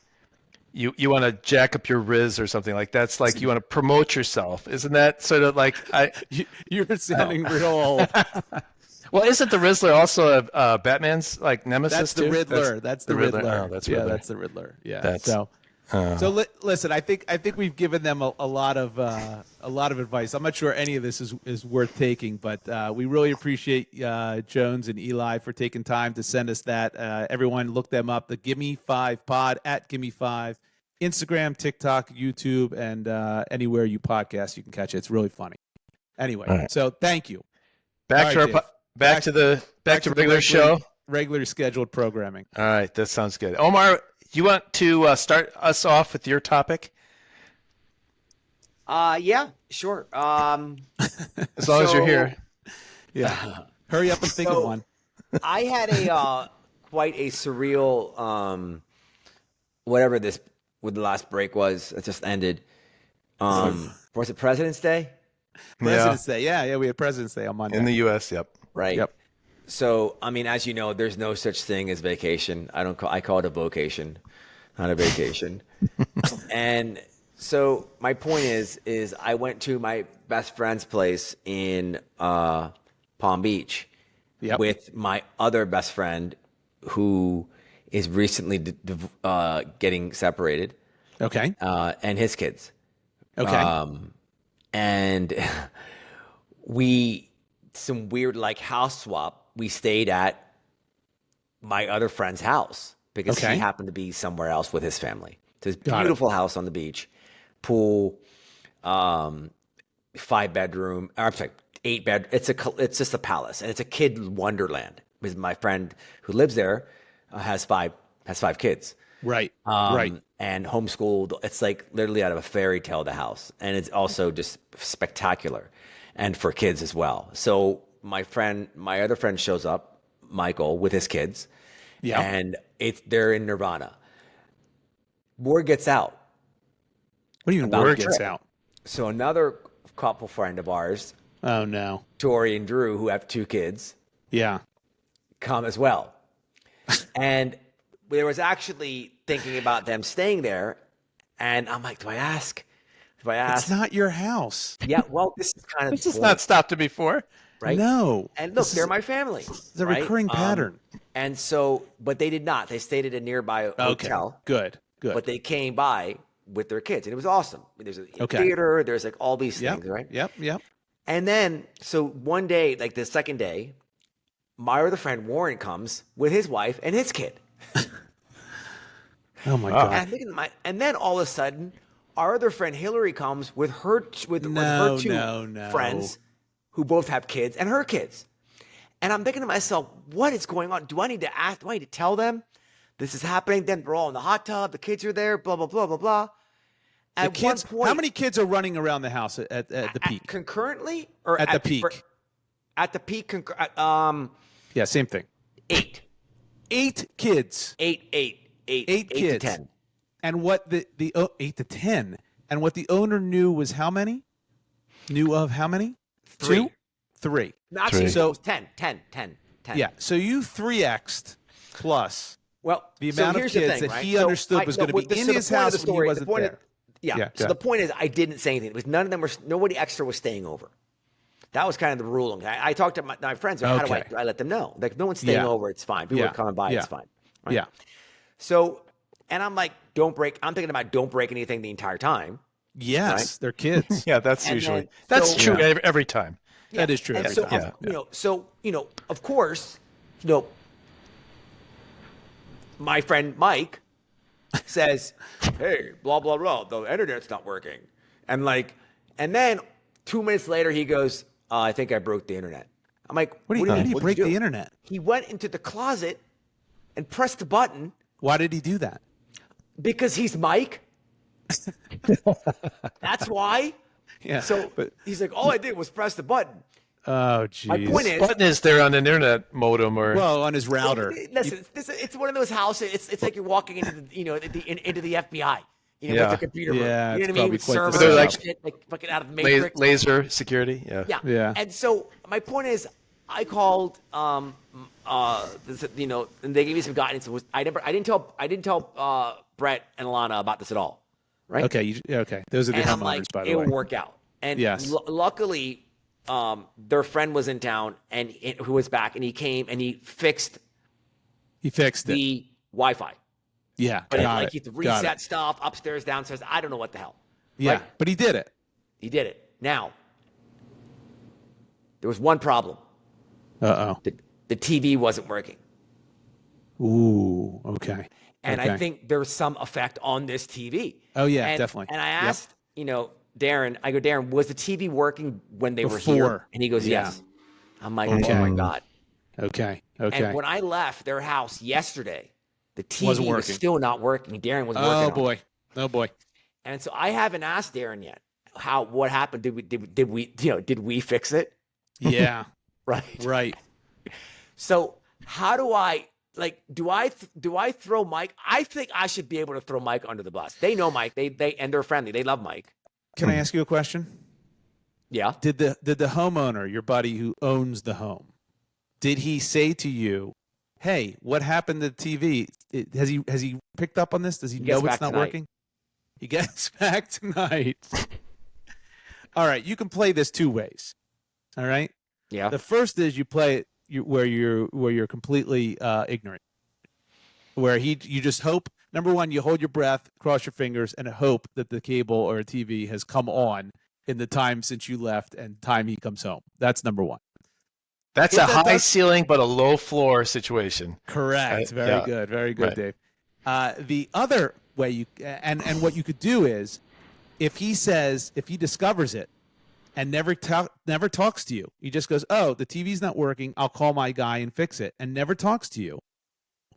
you want to jack up your Riz or something like that's like you want to promote yourself. Isn't that sort of like You're sounding real old. Well, isn't the Rizzler also a Batman's like nemesis? That's the Riddler. That's the Riddler. Oh, that's Riddler. Yeah, that's the Riddler. Yeah. That's, Listen. I think we've given them a lot of advice. I'm not sure any of this is worth taking, but we really appreciate Jones and Eli for taking time to send us that. Everyone, look them up. The Gimme5Pod at Gimme5, Instagram, TikTok, YouTube, and anywhere you podcast, you can catch it. It's really funny. Anyway, so thank you. Back to regular show. Regular scheduled programming. All right, that sounds good. Omar, you want to start us off with your topic? Yeah, sure. As long as you're here. Yeah. Hurry up and think of one. I had quite a surreal whatever the last break was. It just ended. Was it President's Day? President's Day. Yeah, we had President's Day on Monday. In the US, yep. Right. Yep. So, I mean, as you know, there's no such thing as vacation. I call it a vocation, not a vacation. And so my point is I went to my best friend's place in Palm Beach with my other best friend who is recently getting separated. Okay. And his kids. Okay. And some weird like house swap. We stayed at my other friend's house because he happened to be somewhere else with his family. So it's a beautiful house on the beach, pool, 5-bedroom. I'm sorry, 8-bed. It's just a palace, and it's a kid wonderland. Because my friend who lives there has five kids. Right. Right. And homeschooled. It's like literally out of a fairy tale, the house, and it's also just spectacular, and for kids as well. So my other friend shows up, Michael, with his kids, and they're in Nirvana. Word gets out. What do you mean word gets out? So another couple friend of ours, oh no, Tori and Drew, who have 2 kids, come as well, and there was actually thinking about them staying there, and I'm like, do I ask? It's not your house. Yeah, well, this is kind of this has not stopped it before. Right? No. And look, they're my family. It's a recurring pattern. And so, but they did not. They stayed at a nearby hotel. Good. But they came by with their kids, and it was awesome. There's a theater. There's like all these things, right? Yep. And then, so one day, like the second day, my other friend Warren comes with his wife and his kid. Oh my God. And I'm thinking and then all of a sudden, our other friend Hillary comes with her two friends who both have kids and her kids. And I'm thinking to myself, what is going on? Do I need to ask? Do I need to tell them this is happening? Then we're all in the hot tub. The kids are there, blah, blah, blah, blah, blah. At kids, one point, how many kids are running around the house at the peak? Concurrently or At the peak. At the peak, Yeah, same thing. 8. 8 kids. 8 8 to kids. 10. And what the 8 to 10. And what the owner knew was how many? Knew of how many? 3. 2? 3. Actually, So- it was 10. Yeah. So you 3x'd plus Well, the so amount of here's kids the thing, that right? he understood was going to be in his house when he wasn't there. Yeah. go The point is, I didn't say anything. It was none of them were. Nobody extra was staying over. That was kind of the ruling. I talked to my friends. Like, how do I let them know? Like, no one's staying over. It's fine. People are coming by. It's fine. Right? Yeah. So, and I'm like, don't break. I'm thinking about don't break anything the entire time. Yes, Right? they're kids. Yeah, that's And usually then- that's so- true every time. That is true. And every so, time. of course, my friend Mike says, "Hey, blah blah blah, the internet's not working," and then 2 minutes later he goes, "I think I broke the internet." I'm like, What do you, mean? how do you What'd break do?" the internet? He went into the closet and pressed the button Why did he do that? because he's Mike. That's why. Yeah. So he's like, all I did was press the button. Oh, geez. My point is, Button is there on an internet modem or well, on his router. listen, it's one of those houses. It's like you're walking into into the FBI. With Yeah. the computer room. Yeah, You know it's what I mean? probably With quite the servers same. and Like- shit, like fucking out of the Matrix. laser security. Yeah. Yeah. Yeah. And so my point is, I called, and they gave me some guidance. I didn't tell Brett and Alana about this at all. Right. Okay. Okay. Those are the And I'm homeowners, like, by the it way. will work out. And Yes. luckily, their friend was in town and who was back, and he came and he fixed He fixed it. the Wi-Fi. Yeah. But got he it. had to Got reset it. stuff upstairs, downstairs. I don't know what the hell. Yeah. Right? But he did it. He did it. Now, there was one problem. Uh-oh. The TV wasn't working. Ooh. Okay. And okay. I think there's some effect on this TV. Oh, yeah, And- definitely. And I Yep. asked, Darren, Darren, was the TV working when they were here? Before. And he goes, Yeah. yes. I'm like, Okay. oh my God. Okay. Okay. And when I left their house yesterday, the TV Wasn't was working. still not working. Darren was working Oh, on it. boy. Oh, boy. And so I haven't asked Darren yet what happened. Did we fix it? Yeah. Right. Right. So how do I do I throw Mike? I think I should be able to throw Mike under the bus. They know Mike. They and they're friendly. They love Mike. Can I ask you a question? Yeah. Did the homeowner, your buddy who owns the home, did he say to you, "Hey, what happened to the TV? Has he picked up on this? Does he gets know it's back not tonight. working?" He gets back tonight. All right, you can play this 2 ways. All right. Yeah. The first is you play it where you're completely ignorant, where you just hope. Number one, you hold your breath, cross your fingers, and hope that the cable or TV has come on in the time since you left and time he comes home. That's number one. That's If a that high does- ceiling but a low floor situation. Correct. Very yeah. good. Very good, Right. Dave. The other way you and what you could do is, if he discovers it and never talks to you, he just goes, "Oh, the TV's not working. I'll call my guy and fix it," and never talks to you.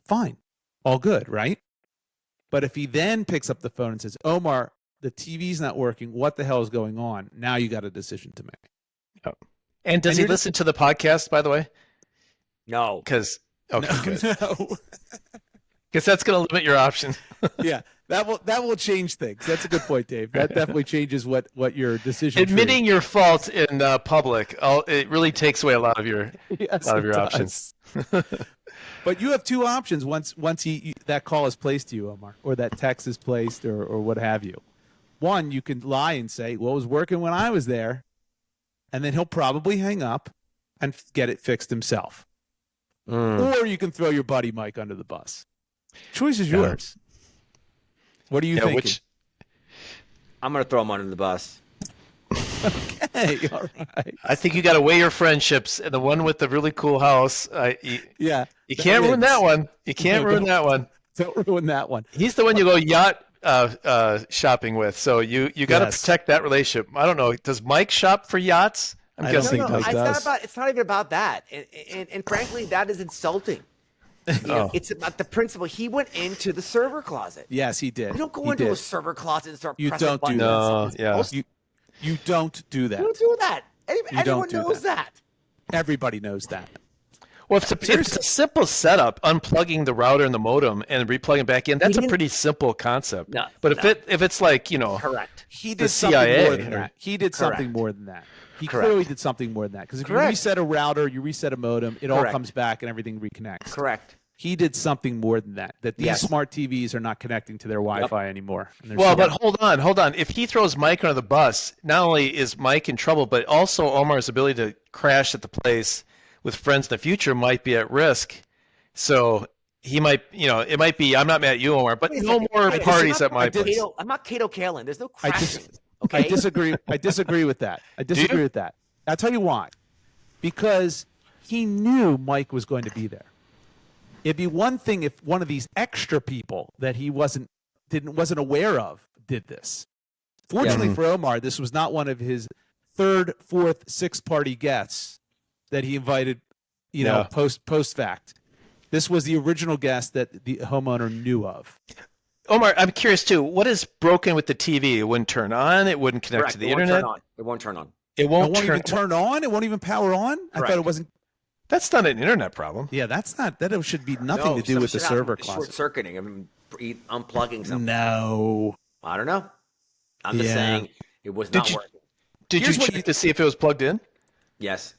Fine, all good, right? But if he then picks up the phone and says, "Omar, the TV's not working. What the hell is going on?" Now you got a decision to make. And does And he you're listen to the podcast, by the way? No. Because good. No. Because that's going to limit your options. Yeah, that will change things. That's a good point, Dave. That definitely changes what your decision. Admitting your fault in public, it really takes away a lot of your options. But you have 2 options once that call is placed to you, Omar, or that text is placed, or what have you. One, you can lie and say, "Well, it was working when I was there," and then he'll probably hang up and get it fixed himself. Or you can throw your buddy Mike under the bus. Choice is yours. What are you thinking? I'm gonna throw him under the bus. Hey, all right. I think you got to weigh your friendships. And the one with the really cool house, Yeah. you can't ruin that one. You can't No, ruin that one. Don't ruin that one. He's the one you go yacht shopping with. So you got to Yes. protect that relationship. I don't know. Does Mike shop for yachts? I'm I don't guessing think he Mike does. does. It's not even about that. And frankly, that is insulting. Oh. It's about the principle. He went into the server closet. Yes, he did. You don't go He into did. a server closet and start You pressing don't do buttons. that. No, yeah. You don't do that. You don't do that. don't Anyone do knows that. Everybody knows that. Well, if it's a simple setup, unplugging the router and the modem and replugging back in, that's a pretty simple concept. No, but if it's like, Correct. He the did something CIA more than or- that. He did something more than that. He Correct. clearly did something more than that. Because if you Correct. reset a router, you reset a modem, it all Correct. comes back and everything reconnects. Correct. He did something more than that. That these Yes. smart TVs are not connecting to their Wi-Fi anymore. And they're well, so- but hold on. If he throws Mike under the bus, not only is Mike in trouble, but also Omar's ability to crash at the place with friends in the future might be at risk. So he might, it might be, I'm not mad at you, Omar, but Wait a no second. more Wait, parties I'm at not my place. I'm not Kato Kalin. There's no I crashing. dis- Okay. I disagree. I disagree with that. I disagree with that. I'll tell you why. Because he knew Mike was going to be there. It'd be one thing if one of these extra people that he wasn't aware of did this. Fortunately for Omar, this was not one of his third, fourth, sixth party guests that he invited, post fact. This was the original guest that the homeowner knew of. Omar, I'm curious too. What is broken with the TV? It wouldn't turn on. It wouldn't connect Correct. to the It won't internet. turn on. It won't turn on. It It won't won't even turn on. It won't even power on. I Correct. thought it wasn't. That's not an internet problem. Yeah, that should be nothing to do some with the shit happened server with closet. Short-circuiting. Unplugging something. No. I don't know. I'm just Yeah. saying it was Did not you- working. Did Here's you what check to see if it was plugged in? Yes.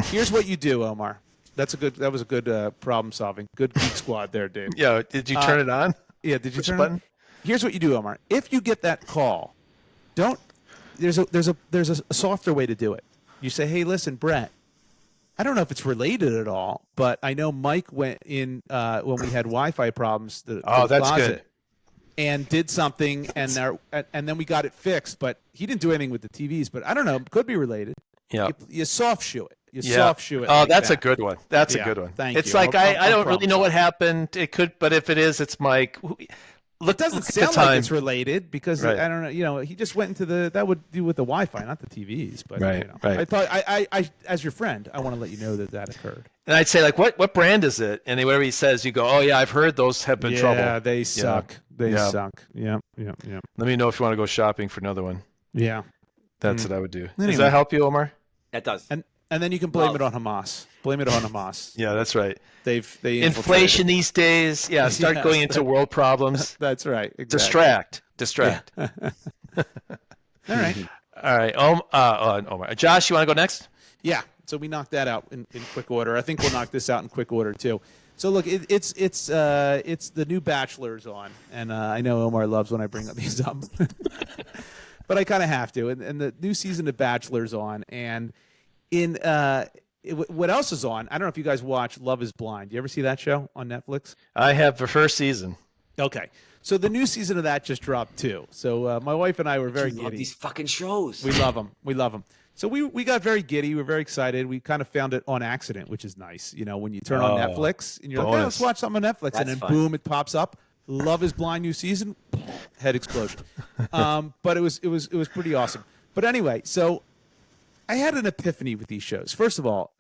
Here's what you do, Omar. That was a good problem solving. Good Geek Squad there, Dave. Yeah. Did you turn it on? Yeah, did you Push turn button? it? Here's what you do, Omar. If you get that call, there's a softer way to do it. You say, "Hey, listen, Brett, I don't know if it's related at all, but I know Mike went in when we had Wi-Fi problems to the That's closet good. and did something, and then we got it fixed, but he didn't do anything with the TVs. But I don't know, it could be related. Yeah. You soft shoe it. You soft shoe it. Oh, like that's that. a good one. That's Yeah, a good one. thank it's you. like I'm I don't problem really know what solving. happened. It could, but if it is, it's Mike. It doesn't look at the sound like time. it's related because Right. I don't know. He just went into that would do with the Wi-Fi, not the TVs. But Right, right. I thought I as your friend, I want to let you know that occurred. And I'd say like, what brand is it? And whatever he says, you go, oh yeah, I've heard those have been trouble. Yeah, they suck. They Yeah. suck. Yeah. Let me know if you want to go shopping for another one. Yeah. That's what I would do. Does Anyway. that help you, Omar? That does. And then you can blame Well- it on Hamas. Blame it on Hamas. Yeah, that's right. They Inflation these days. Yeah, start Yes. going into world problems. That's right. Exactly. Distract. All right. All right. Omar. Josh, you want to go next? Yeah. So we knocked that out in quick order. I think we'll knock this out in quick order too. So look, it's the new Bachelor's on, and I know Omar loves when I bring up these up, but I kind of have to. And the new season of Bachelor's on, and what else is on? I don't know if you guys watch Love Is Blind. You ever see that show on Netflix? I have the first season. Okay. So the new season of that just dropped too. So my wife and I were very I love giddy. these fucking shows. We love them. We love them. So we got very giddy. We were very excited. We kind of found it on accident, which is nice. You know, when you turn on Netflix and you're like, bonus. let's watch something on Netflix. That's and then fun. boom, it pops up. Love Is Blind new season. Head explosion. But it was pretty awesome. But anyway, so I had an epiphany with these shows. First of all,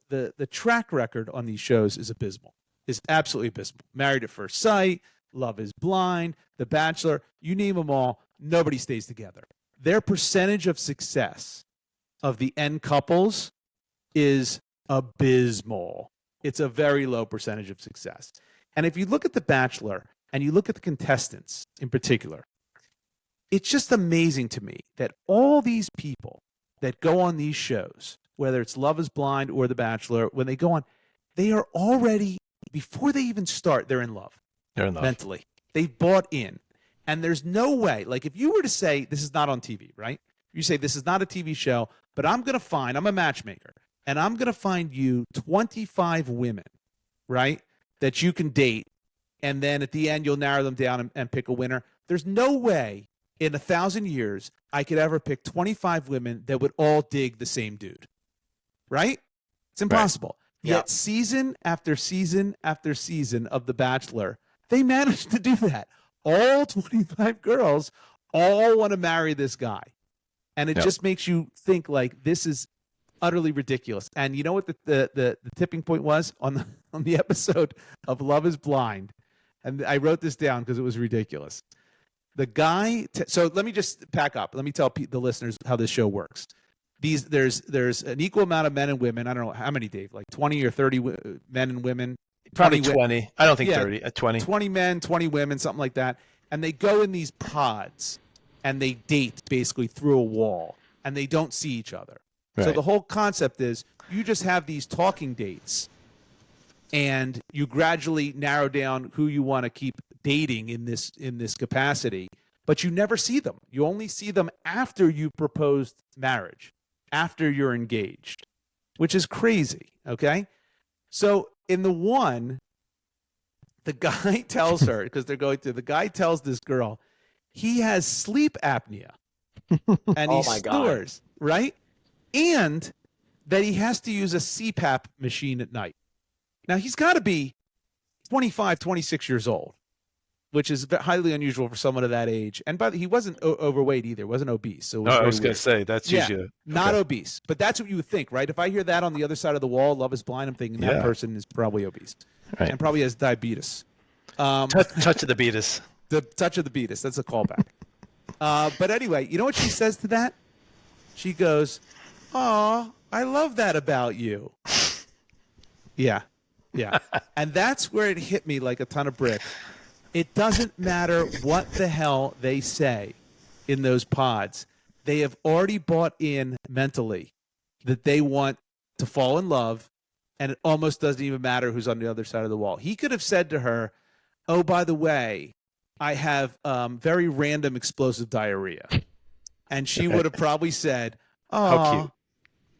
the track record on these shows is abysmal. Is absolutely abysmal. Married at First Sight, Love Is Blind, The Bachelor, you name them all, nobody stays together. Their percentage of success of the end couples is abysmal. It's a very low percentage of success. And if you look at The Bachelor and you look at the contestants in particular, it's just amazing to me that all these people that go on these shows, whether it's Love Is Blind or The Bachelor, when they go on, they are already, before they even start, they're in love. They're in love. Mentally. They've bought in. And there's no way, like if you were to say, this is not on TV, right? You say, this is not a TV show, but I'm a matchmaker, and I'm going to find you 25 women, right, that you can date, and then at the end, you'll narrow them down and pick a winner. There's no way in 1,000 years I could ever pick 25 women that would all dig the same dude, right? It's impossible. Right. Yet season after season after season of The Bachelor, they managed to do that. All 25 girls all want to marry this guy. And it just makes you think like this is utterly ridiculous. And you know what the tipping point was on on the episode of Love is Blind, and I wrote this down because it was ridiculous. The guy. So let me just pack up. Let me tell the listeners how this show works. There's an equal amount of men and women. I don't know how many, Dave, like 20 or 30 men and women. Probably 20. I don't think 30. 20. 20 men, 20 women, something like that. And they go in these pods and they date basically through a wall and they don't see each other. Right. So the whole concept is you just have these talking dates and you gradually narrow down who you want to keep dating in this capacity, but you never see them. You only see them after you proposed marriage, after you're engaged, which is crazy. Okay. So in the one, the guy tells her, because they're going through, the guy tells this girl he has sleep apnea and he snores, right? And that he has to use a CPAP machine at night. Now, he's got to be 25, 26 years old, which is highly unusual for someone of that age. And he wasn't overweight either, wasn't obese. So I was going to say, that's usually not obese. But that's what you would think, right? If I hear that on the other side of the wall, Love is Blind, I'm thinking that person is probably obese. Right. And probably has diabetes. Touch of the beatus. The touch of the beatus. That's a callback. But anyway, you know what she says to that? She goes, "Aw, I love that about you." Yeah. And that's where it hit me like a ton of bricks. It doesn't matter what the hell they say in those pods. They have already bought in mentally that they want to fall in love, and it almost doesn't even matter who's on the other side of the wall. He could have said to her, "Oh, by the way, I have very random explosive diarrhea." And she would have probably said, "Oh, how cute.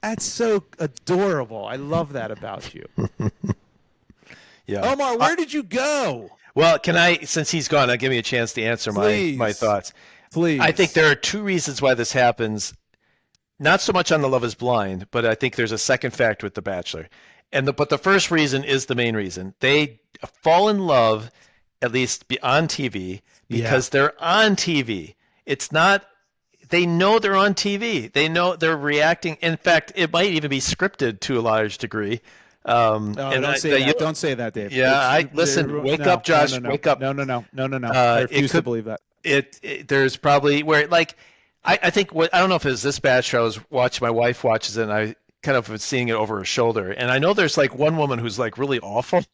That's so adorable. I love that about you." Yeah. Omar, where did you go? Well, can I, since he's gone, give me a chance to answer my thoughts. Please. I think there are two reasons why this happens. Not so much on the Love is Blind, but I think there's a second factor with The Bachelor. But the first reason is the main reason. They fall in love, at least on TV, because they're on TV. It's not, they know they're on TV. They know they're reacting. In fact, it might even be scripted to a large degree. Don't say that, Dave. Yeah, wake up, Josh. Wake up. No. I refuse to believe that. There's probably where, like, I think I don't know if it was this Bachelor. I was watching, my wife watches it, and I kind of was seeing it over her shoulder. And I know there's like one woman who's like really awful.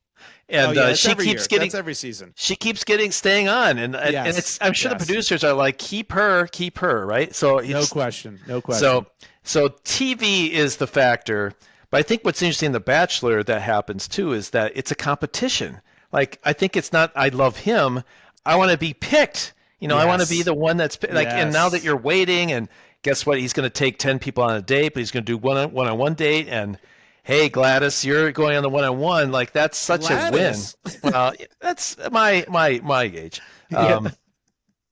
And she keeps getting, that's every season. She keeps staying on, and it's. I'm sure the producers are like, keep her, right? So no question. So TV is the factor, but I think what's interesting in The Bachelor that happens too is that it's a competition. Like, I think it's not I love him, I want to be picked. I want to be the one that's like. And now that you're waiting, and guess what? He's going to take 10 people on a date, but he's going to do one-on-one date and. Hey, Gladys, you're going on the one-on-one. Like, that's such a win. Well, that's my gauge.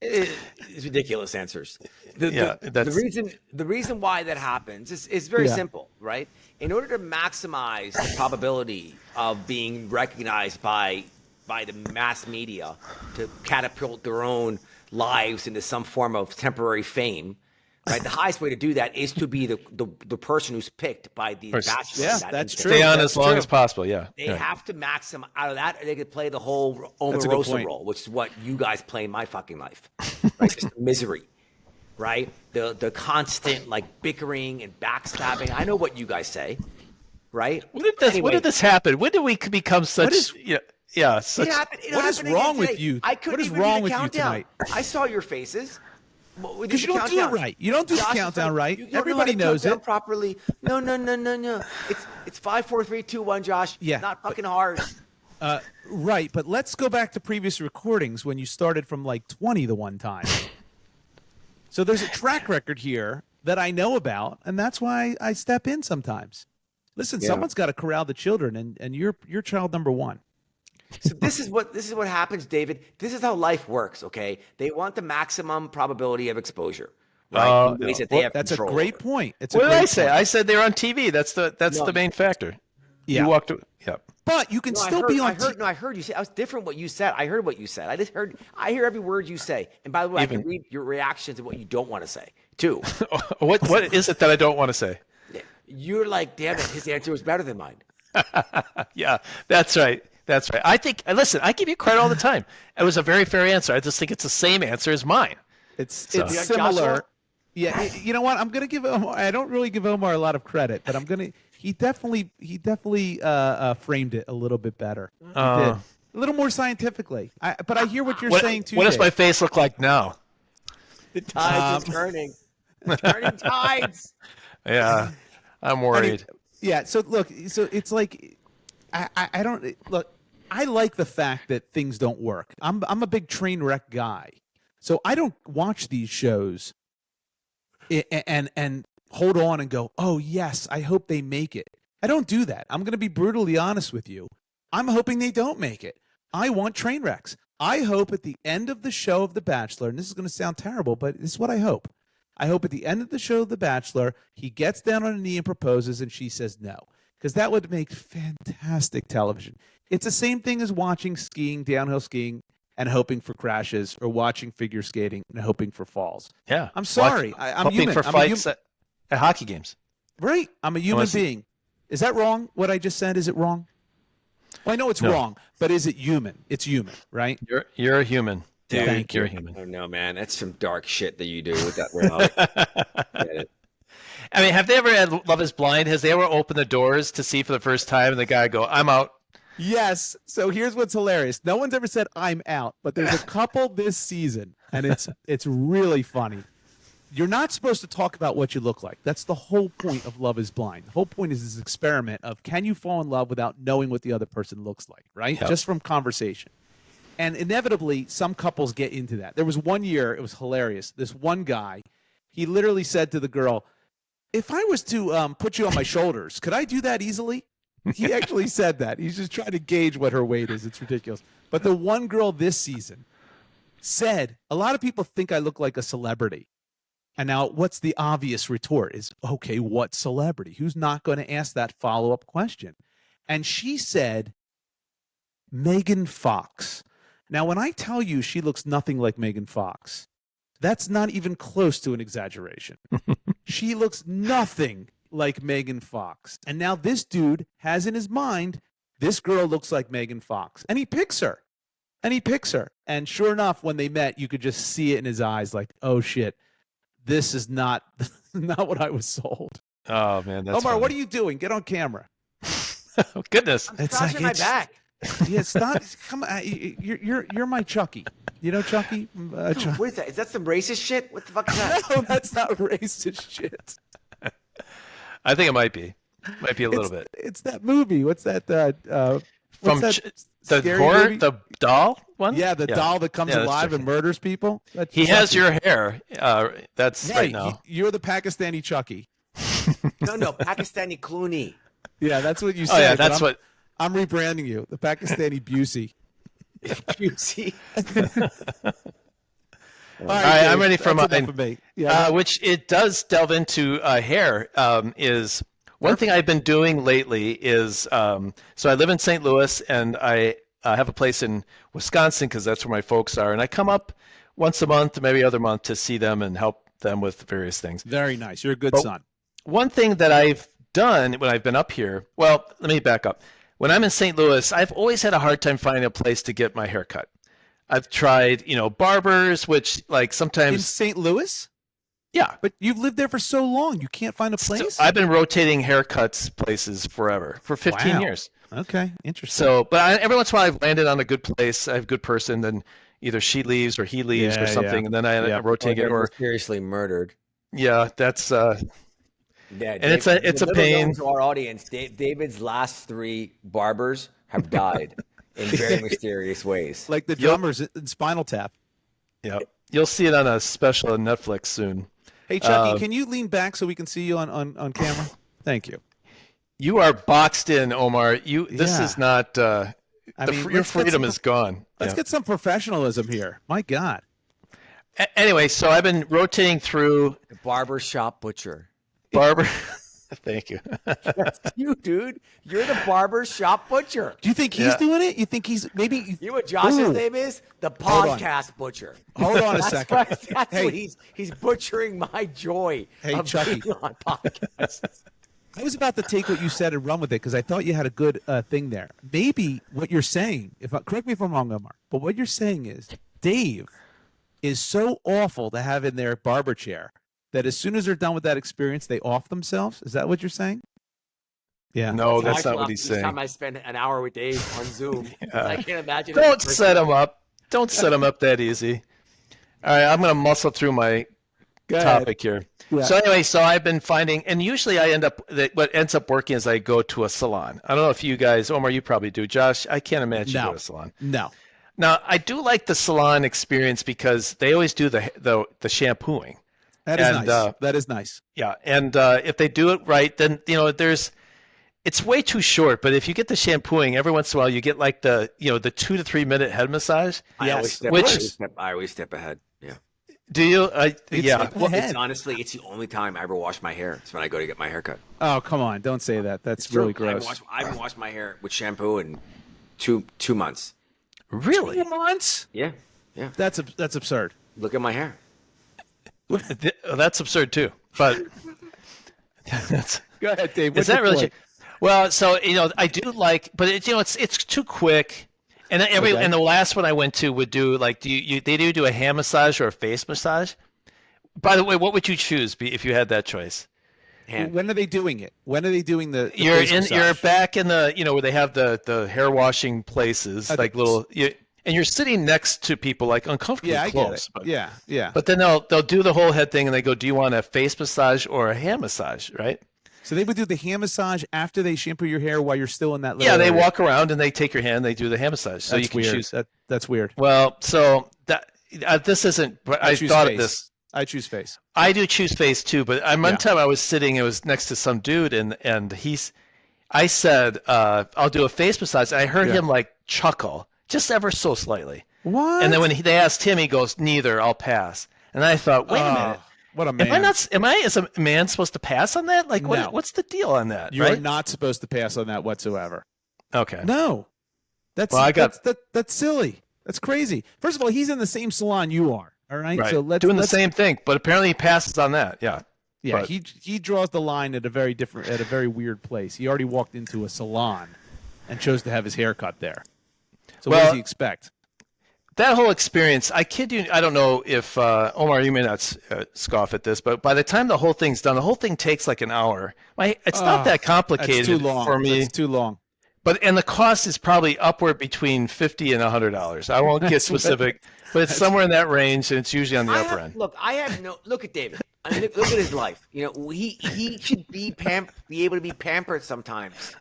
It's ridiculous answers. The reason why that happens is very simple, right? In order to maximize the probability of being recognized by the mass media to catapult their own lives into some form of temporary fame, right? The highest way to do that is to be the person who's picked by the Bachelor. Yeah, that's true. Stay on as long as possible. Yeah, they have to maximize out of that. Or they could play the whole Omarosa role, which is what you guys play in my fucking life, right? Just misery, right? The constant like bickering and backstabbing. I know what you guys say, right? When did this happen? When did we become such? Such. What is wrong with you? What is wrong with you tonight? I saw your faces. Because you don't do it right. You don't do the countdown right. Everybody knows it properly. No. It's 5, 4, 3, 2, 1, Josh. Yeah, not fucking hard. Right, but let's go back to previous recordings when you started from like 20 the one time. So there's a track record here that I know about, and that's why I step in sometimes. Listen, someone's got to corral the children, and you're child number one. So this is what happens, David. This is how life works. Okay, they want the maximum probability of exposure. Right? That's a great point. What did I say? I said they're on TV. That's the main factor. Yeah. You walked away. Yeah. But you can still be on TV. No, I heard you say. I was different what you said. I heard what you said. I hear every word you say. And by the way, I can read your reactions to what you don't want to say too. What is it that I don't want to say? You're like, damn it, his answer was better than mine. Yeah, that's right. That's right. I think. Listen, I give you credit all the time. It was a very fair answer. I just think it's the same answer as mine. It's Joshua? similar. Yeah, you know what? I'm gonna give Omar. I don't really give Omar a lot of credit, but I'm gonna. He definitely framed it a little bit better. He did. A little more scientifically. But I hear what you're saying too. What does Dave. my face look like now? The tides are turning. Turning tides. Yeah, I'm worried. Yeah. So look. So it's like, I don't look. I like the fact that things don't work. I'm a big train wreck guy, so I don't watch these shows and hold on and go, oh yes, I hope they make it. I don't do that. I'm going to be brutally honest with you. I'm hoping they don't make it. I want train wrecks. I hope at the end of the show of The Bachelor, and this is going to sound terrible, but this is what I hope. I hope at the end of the show of The Bachelor, he gets down on a knee and proposes, and she says no. Because that would make fantastic television. It's the same thing as watching skiing, downhill skiing, and hoping for crashes, or watching figure skating and hoping for falls. Yeah. I'm sorry. I'm hoping human. for fights at hockey games. Right. I'm a human being. Is that wrong, what I just said? Is it wrong? Well, I know it's wrong, but is it human? It's human, right? You're a human. Dude, thank you're you. a human. Oh no, man, that's some dark shit that you do with that reality. Get it. I mean, have they ever had Love is Blind? Has they ever opened the doors to see for the first time and the guy go, I'm out? Yes. So here's what's hilarious. No one's ever said I'm out, but there's a couple this season, and it's really funny. You're not supposed to talk about what you look like. That's the whole point of Love is Blind. The whole point is this experiment of, can you fall in love without knowing what the other person looks like, right? Yep. Just from conversation. And inevitably, some couples get into that. There was one year, it was hilarious. This one guy, he literally said to the girl, if I was to put you on my shoulders, could I do that easily? He actually said that. He's just trying to gauge what her weight is. It's ridiculous. But the one girl this season said, a lot of people think I look like a celebrity. And now what's the obvious retort is, okay, what celebrity? Who's not going to ask that follow-up question? And she said, Megan Fox. Now, when I tell you she looks nothing like Megan Fox, that's not even close to an exaggeration. She looks nothing like Megan Fox. And now this dude has in his mind, this girl looks like Megan Fox. And he picks her. And sure enough, when they met, you could just see it in his eyes like, oh, shit. This is not what I was sold. Oh man, that's Omar, funny. what are you doing? Get on camera. Oh, goodness. I'm scratching my back. Yeah, it's not. Come on, you're my Chucky. You know Chucky? What is that? Is that some racist shit? What the fuck is that? No, that's not racist shit. I think it might be. Might be a little bit. It's that movie. What's that? From what's that the scary horror, movie? the doll one? Yeah, the doll that comes that's alive and different. murders people. That's He has Chucky. your hair. That's right now. You're the Pakistani Chucky. No, Pakistani Clooney. Yeah, that's what you said. Oh yeah, but that's what. I'm rebranding you, the Pakistani Busey. You see? All All right, I'm Dave, ready for that's enough mine. of me. Yeah, Which it does delve into hair. Is one thing I've been doing lately is so I live in St. Louis and I have a place in Wisconsin because that's where my folks are, and I come up once a month, maybe other month, to see them and help them with various things. very nice. You're a good son. One thing that I've done when I've been up here, well, let me back up. When I'm in St. Louis, I've always had a hard time finding a place to get my hair cut. I've tried, barbers, which like In sometimes, St. Louis? yeah. But you've lived there for so long, you can't find a place? So I've been rotating haircuts places forever, for 15 Wow. years. Okay, interesting. So, but every once in a while I've landed on a good place. I have a good person, then either she leaves or he leaves Yeah, or something, yeah. and then I Yeah. rotate it. Or seriously murdered. yeah, that's Yeah, And it's a pain. To our audience, David's last 3 barbers have died in very mysterious ways. like the drummers in Spinal Tap. yeah. You'll see it on a special on Netflix soon. Hey, Chucky, can you lean back so we can see you on camera? Thank you. You are boxed in, Omar. This Yeah. is not. I mean, your let's get freedom some- is gone. Let's Yeah. get some professionalism here. My God. Anyway, so I've been rotating through The Barbershop Butcher. barber. Thank you. You, dude. You're the Barbershop Butcher. Do you think he's Yeah. doing it? You think he's maybe? You know what Josh's Ooh. name is? The Hold on. Podcast Butcher. Hold on a That's second. What, that's Hey. what he's butchering my joy Hey, of Chucky. being on podcasts. I was about to take what you said and run with it because I thought you had a good thing there. Maybe what you're saying, correct me if I'm wrong, Omar, but what you're saying is Dave is so awful to have in their barber chair that as soon as they're done with that experience, they off themselves. Is that what you're saying? Yeah. No, that's not what he's saying. Each time I spend an hour with Dave on Zoom, I can't imagine. Don't set him up. Don't set him up that easy. All right, I'm going to muscle through my topic here. Yeah. So anyway, I've been finding, and usually what ends up working is I go to a salon. I don't know if you guys, Omar, you probably do. Josh, I can't imagine you go to a salon. No. Now, I do like the salon experience because they always do the shampooing. That is nice. That is nice. Yeah, and if they do it right, then it's way too short. But if you get the shampooing, every once in a while you get like the 2 to 3 minute head massage. I always step ahead. Yeah. Do you? Honestly, it's the only time I ever wash my hair. It's when I go to get my haircut. Oh, come on. Don't say that. That's really gross. I haven't washed my hair with shampoo in two months. Really? 2 months? Yeah. That's absurd. Look at my hair. That's absurd too. But go ahead, Dave. Is that really? Well, so I do like, but it's too quick. And and the last one I went to would do like they do a hand massage or a face massage. By the way, what would you choose if you had that choice? Hand. When are they doing it? When are they doing the You're back in the where they have the hair washing places, like little and you're sitting next to people like uncomfortably close. But, yeah. But then they'll do the whole head thing and they go, "Do you want a face massage or a hand massage?" Right? So they would do the hand massage after they shampoo your hair while you're still in that little they area. walk around and they take your hand, they do the hand massage. So that's you can weird. choose. That's weird. Well, so that this isn't. I thought face. Of this. I choose face. I do choose face too, but one time I was sitting, it was next to some dude, and I said, "I'll do a face massage." And I heard him like chuckle, just ever so slightly. What? And then when they asked him, he goes, "Neither. I'll pass." And I thought, wait a minute. What a man! Am I as a man supposed to pass on that? Like, what's the deal on that? You're not supposed to pass on that whatsoever. Okay. No, that's silly. That's crazy. First of all, he's in the same salon you are. All right. Right. So let's the same thing, but apparently he passes on that. Yeah. Yeah. But he draws the line at a very weird place. He already walked into a salon and chose to have his hair cut there. So what does he expect? That whole experience, I kid you, I don't know if, Omar, you may not scoff at this, but by the time the whole thing's done, the whole thing takes like an hour. It's not that complicated too long. for me. It's too long. And the cost is probably upward between $50 and $100. I won't get specific, but it's somewhere in that range, and it's usually on the upper end. Look at David. I mean, look at his life. He should be able to be pampered sometimes.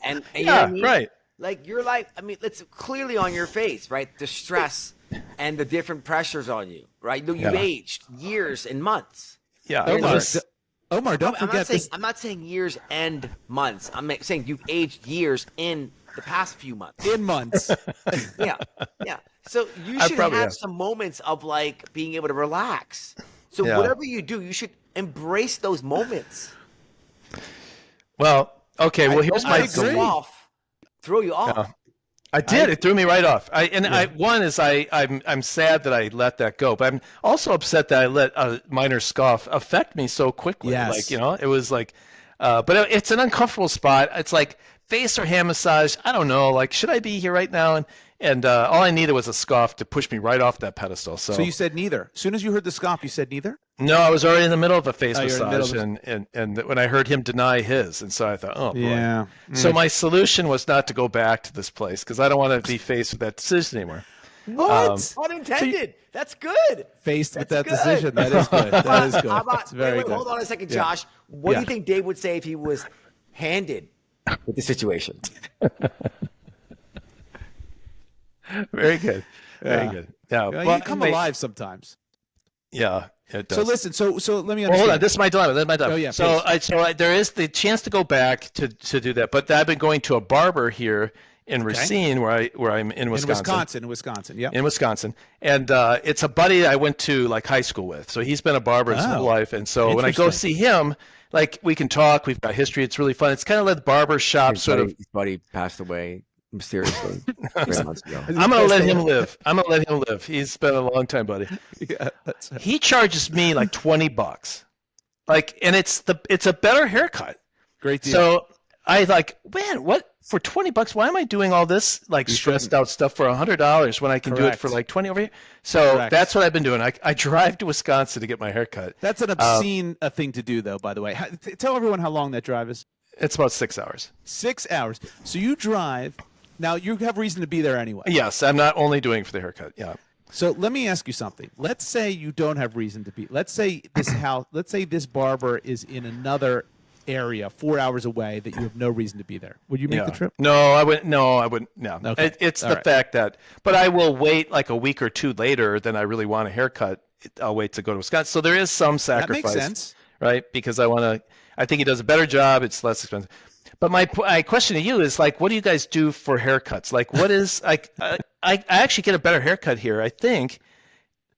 And you know what I mean? Right. Like your life, I mean, it's clearly on your face, right? The stress and the different pressures on you, right? You've aged years and months. Yeah. Omar, don't forget this. I'm not saying years and months. I'm saying you've aged years in the past few months. In months. Yeah. So you should have some moments of like being able to relax. So whatever you do, you should embrace those moments. Well, okay. Well, here's my throw you off. Yeah. I did. It threw me right off. I'm sad that I let that go, but I'm also upset that I let a minor scoff affect me so quickly. Yes. Like, it was like, but it's an uncomfortable spot. It's like face or hand massage. I don't know. Like, should I be here right now? And all I needed was a scoff to push me right off that pedestal. So you said neither. As soon as you heard the scoff, you said neither? No, I was already in the middle of a face massage, and when I heard him deny his, and so I thought, oh, boy. Yeah. So my solution was not to go back to this place because I don't want to be faced with that decision anymore. What? Unintended. That's good. Faced with that decision. That is good. That is good. It's very good. Hold on a second, Josh. What do you think Dave would say if he was handed with the situation? Very good. Very good. Yeah. You come alive sometimes. Yeah, it does. So listen. So let me understand. Well, hold on. This is my dilemma. Oh yeah. So there is the chance to go back to do that, but I've been going to a barber here in Racine, where I'm in Wisconsin. In Wisconsin. Yeah. In Wisconsin, and it's a buddy I went to like high school with. So he's been a barber his whole life, and so when I go see him, like we can talk. We've got history. It's really fun. It's kind of like the barbershop His buddy passed away mysteriously. I'm gonna let him live. He's been a long time, buddy. Yeah, he charges me like $20, like, and it's a better haircut. Great deal. So I like, man, what for $20? Why am I doing all this like stressed out stuff for $100 when I can do it for like 20 over here? So that's what I've been doing. I drive to Wisconsin to get my hair cut. That's an obscene thing to do, though. By the way, tell everyone how long that drive is. It's about 6 hours. 6 hours. So you drive. Now you have reason to be there anyway. Yes, I'm not only doing it for the haircut. Yeah. So let me ask you something. Let's say you don't have reason to be. Let's say this house. Let's say this barber is in another area 4 hours away that you have no reason to be there. Would you make the trip? No, I wouldn't. No, I wouldn't. No. Okay. It's the fact that, but I will wait like a week or two later than I really want a haircut. I'll wait to go to Wisconsin. So there is some sacrifice. That makes sense. Right? Because I think he does a better job. It's less expensive. But my question to you is like, what do you guys do for haircuts? Like, what is I actually get a better haircut here, I think,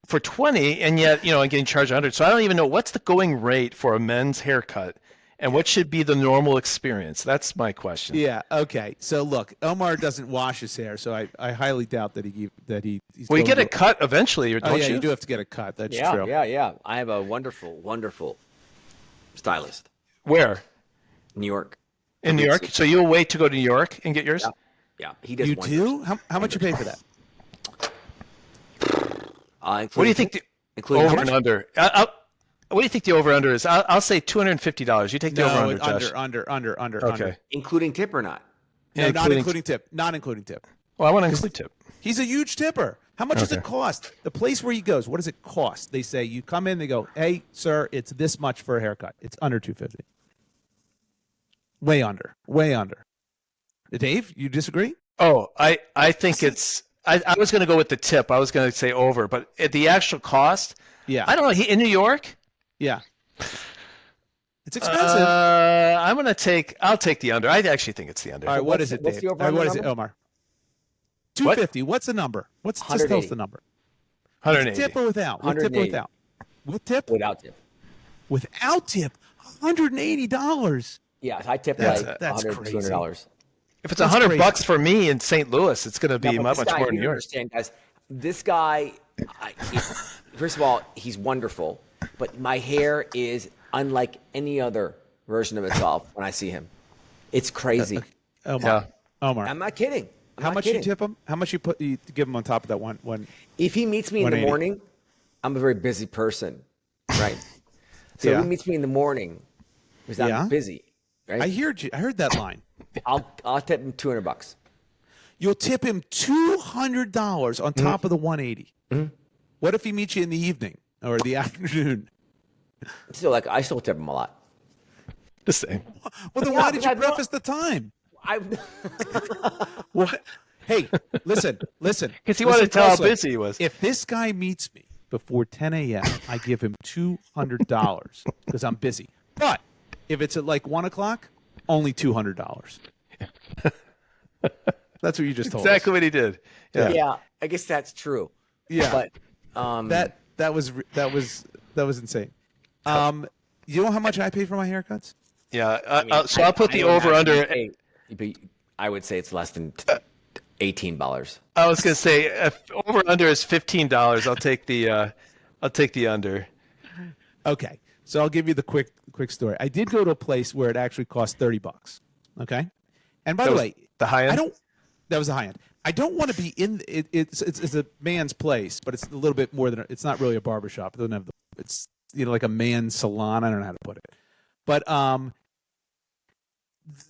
for 20, and yet I'm getting charged 100. So I don't even know what's the going rate for a men's haircut, and what should be the normal experience. That's my question. Yeah. Okay. So look, Omar doesn't wash his hair, so I highly doubt that he's. Well, you get a cut eventually, don't you? You do have to get a cut. That's true. Yeah. I have a wonderful, wonderful stylist. Where? New York. In New York? So you'll wait to go to New York and get yours? Yeah. He does. You do? How much you pay for that? What do you think the over and under? What do you think the over under is? I'll say $250. You take the over under, Josh. Under. Okay. Including tip or not? No, not including tip. Not including tip. Well, I want to include tip. He's a huge tipper. How much does it cost? The place where he goes, what does it cost? They say you come in, they go, "Hey, sir, it's this much for a haircut." It's under $250. Way under. Dave, you disagree? Oh, I think it's. I was going to go with the tip. I was going to say over, but at the actual cost, yeah, I don't know. In New York, yeah, it's expensive. I'll take the under. I actually think it's the under. All right, what is it, Dave? What is it, Omar? 250. What's the number? Just tell us the number. 180. With tip or without? With tip or without? With tip? Without tip. Without tip, $180. Yeah, I tip that's $100, crazy. $200. If it's $100 for me in St. Louis, it's going to be much more in New York. Understand, guys. This guy, first of all, he's wonderful, but my hair is unlike any other version of itself when I see him. It's crazy. Omar. I'm not kidding. How much you tip him? How much you give him on top of that one? If he meets me in the morning, I'm a very busy person, right? So if he meets me in the morning, because I'm busy. Right? I heard that line. I'll tip him $200. You'll tip him $200 on top of the 180. Mm-hmm. What if he meets you in the evening or the afternoon? I still tip him a lot. The same. Well, then why did you preface the time? What? Hey, listen. Because he wanted to tell how busy he was. If this guy meets me before 10 a.m., I give him $200 because I'm busy. But if it's at like 1 o'clock, only $200. That's what you just told us. Exactly what he did. Yeah, I guess that's true. Yeah, but that was insane. You know how much I pay for my haircuts? Yeah, so I'll put the over under. I would say it's less than $18. I was gonna say if over under is $15. I'll take the under. Okay, so I'll give you the quick story. I did go to a place where it actually cost $30. Okay, and by the way, the high end. That was the high end. I don't want to be in it. It's a man's place, but it's a little bit more than it's not really a barbershop. It doesn't have it's like a man's salon. I don't know how to put it, but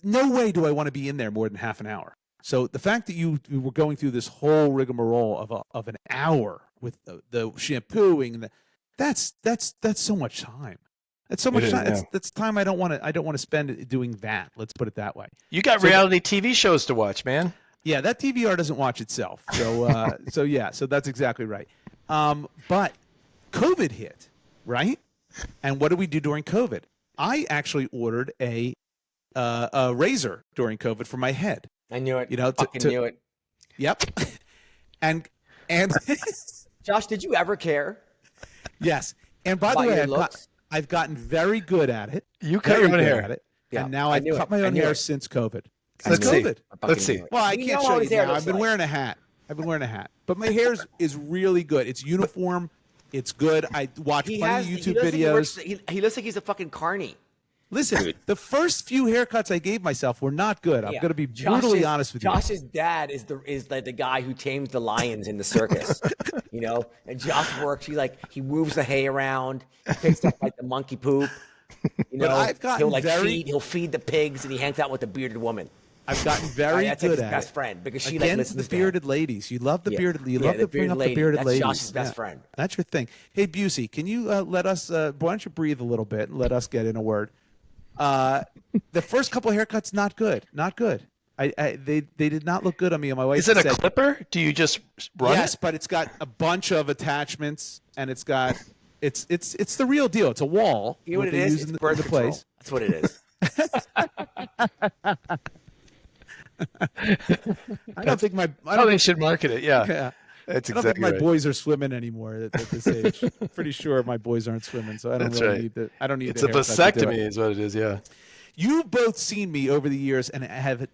no way do I want to be in there more than half an hour. So the fact that you were going through this whole rigmarole of an hour with the shampooing, that's so much time. That's so much time. That's time I don't want to spend doing that. Let's put it that way. You got reality TV shows to watch, man. Yeah, that DVR doesn't watch itself. So so that's exactly right. But COVID hit, right? And what did we do during COVID? I actually ordered a razor during COVID for my head. I knew it. Knew it. Yep. and Josh, did you ever care? Yes. And by the way, I've gotten very good at it. You cut your own hair at it. Yeah. And now I've cut my own hair since COVID. Let's see. Well, I can't show you now. I've been wearing a hat. But my hair is really good. It's uniform. It's good. I watch plenty of YouTube videos. He looks like he's a fucking carny. Listen, the first few haircuts I gave myself were not good. I'm going to be brutally honest with you. Josh's dad is like the guy who tames the lions in the circus, you know. And Josh works. He moves the hay around, he picks up like the monkey poop. You know, but I've gotten he'll feed the pigs, and he hangs out with the bearded woman. I've gotten very that's good his at best it. friend because she Against listens the bearded ladies. You love the bearded. You love to bring up the bearded ladies. That's Josh's best friend. That's your thing. Hey, Busey, can you let us? Why don't you breathe a little bit and let us get in a word? The first couple of haircuts, not good. Not good. They did not look good on me. And my wife Is it a clipper? Do you just run it? Yes, but it's got a bunch of attachments, and it's got it's the real deal. It's a wall. You know what it is? It's birth control. Place. That's what it is. I don't think they should market it. Yeah. That's exactly I don't think my boys are swimming anymore at this age. I'm pretty sure my boys aren't swimming, so I don't need the. I don't need. It's a vasectomy, is what it is. Yeah. You've both seen me over the years and have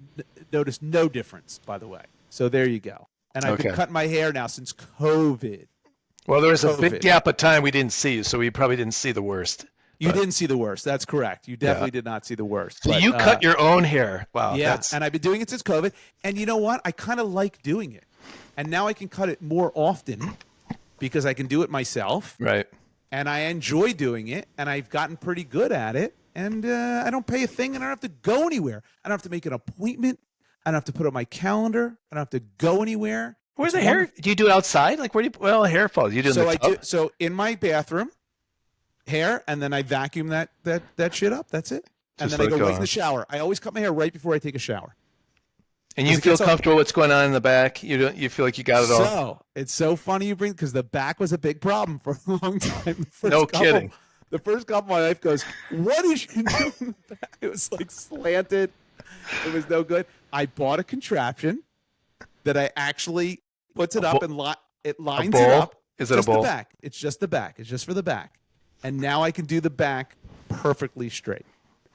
noticed no difference, by the way. So there you go. And I've been cutting my hair now since COVID. Well, there was a big gap of time we didn't see you, so we probably didn't see the worst. You didn't see the worst. That's correct. You definitely did not see the worst. So you cut your own hair. Wow. Yeah, and I've been doing it since COVID. And you know what? I kind of like doing it. And now I can cut it more often because I can do it myself. Right. And I enjoy doing it, and I've gotten pretty good at it. And I don't pay a thing, and I don't have to go anywhere. I don't have to make an appointment. I don't have to put it on my calendar. I don't have to go anywhere. Where's the hair? Do you do it outside? Like where do you hair falls? You do so in the tub? So in my bathroom, hair, and then I vacuum that shit up. That's it. And then I go right in the shower. I always cut my hair right before I take a shower. And you feel comfortable with what's going on in the back? You feel like you got it all? So it's so funny you bring, because the back was a big problem for a long time. Kidding. The first couple, my wife goes, "What is you doing in the back?" It was like slanted. It was no good. I bought a contraption that I actually puts it up and it lines it up. Is it a bowl? The back. It's just the back. It's just for the back. And now I can do the back perfectly straight.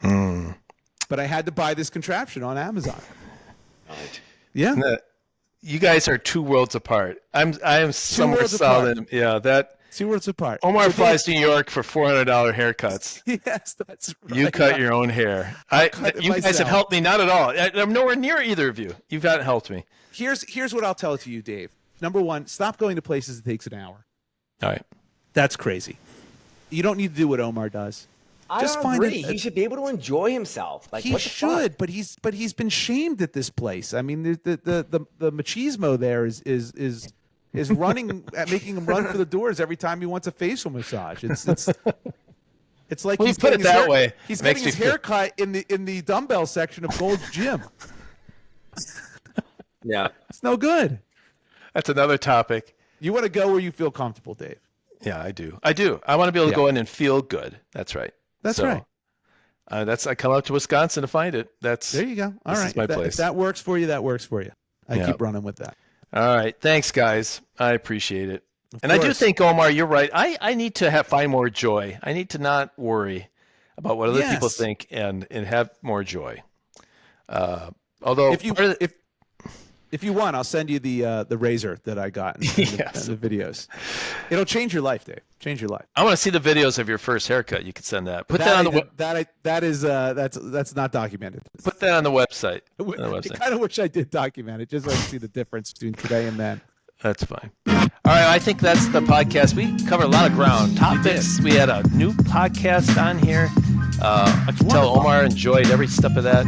But I had to buy this contraption on Amazon. Right. Yeah. You guys are two worlds apart. I am somewhere solid. Yeah, that. 2 worlds apart. Omar flies to New York for $400 haircuts. Yes, that's right. You cut your own hair. You guys have helped me not at all. I'm nowhere near either of you. You've not helped me. Here's what I'll tell to you, Dave. Number one, stop going to places that takes an hour. All right. That's crazy. You don't need to do what Omar does. I agree. He should be able to enjoy himself. Like he should, but he's been shamed at this place. I mean, the machismo there is running, making him run for the doors every time he wants a facial massage. It's like he's put it that way. He's getting his haircut in the dumbbell section of Gold's Gym. Yeah, it's no good. That's another topic. You want to go where you feel comfortable, Dave. Yeah, I do. I want to be able to go in and feel good. That's right. That's right. I come out to Wisconsin to find it. There you go. All right. Is my place. If that works for you, that works for you. I keep running with that. All right. Thanks, guys. I appreciate it. And I do think, Omar, you're right. I need to find more joy. I need to not worry about what other people think and have more joy. Although if you want, I'll send you the razor that I got and the videos. It'll change your life, Dave. Change your life. I want to see the videos of your first haircut. You could send that. Put that on the that's not documented. Put that on the website. I kind of wish I did document it, just so I can see the difference between today and then. That's fine. All right, I think that's the podcast. We covered a lot of ground. Topics. We had a new podcast on here. I can tell Omar enjoyed every step of that.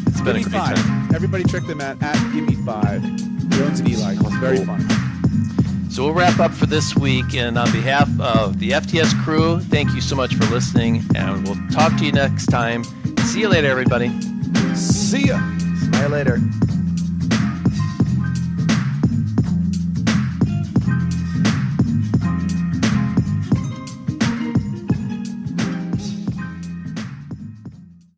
It's been a great time. Everybody check them out at Gimme5. Jones and Eli. It's very fun. So we'll wrap up for this week. And on behalf of the FTS crew, thank you so much for listening. And we'll talk to you next time. See you later, everybody. See ya. See you later.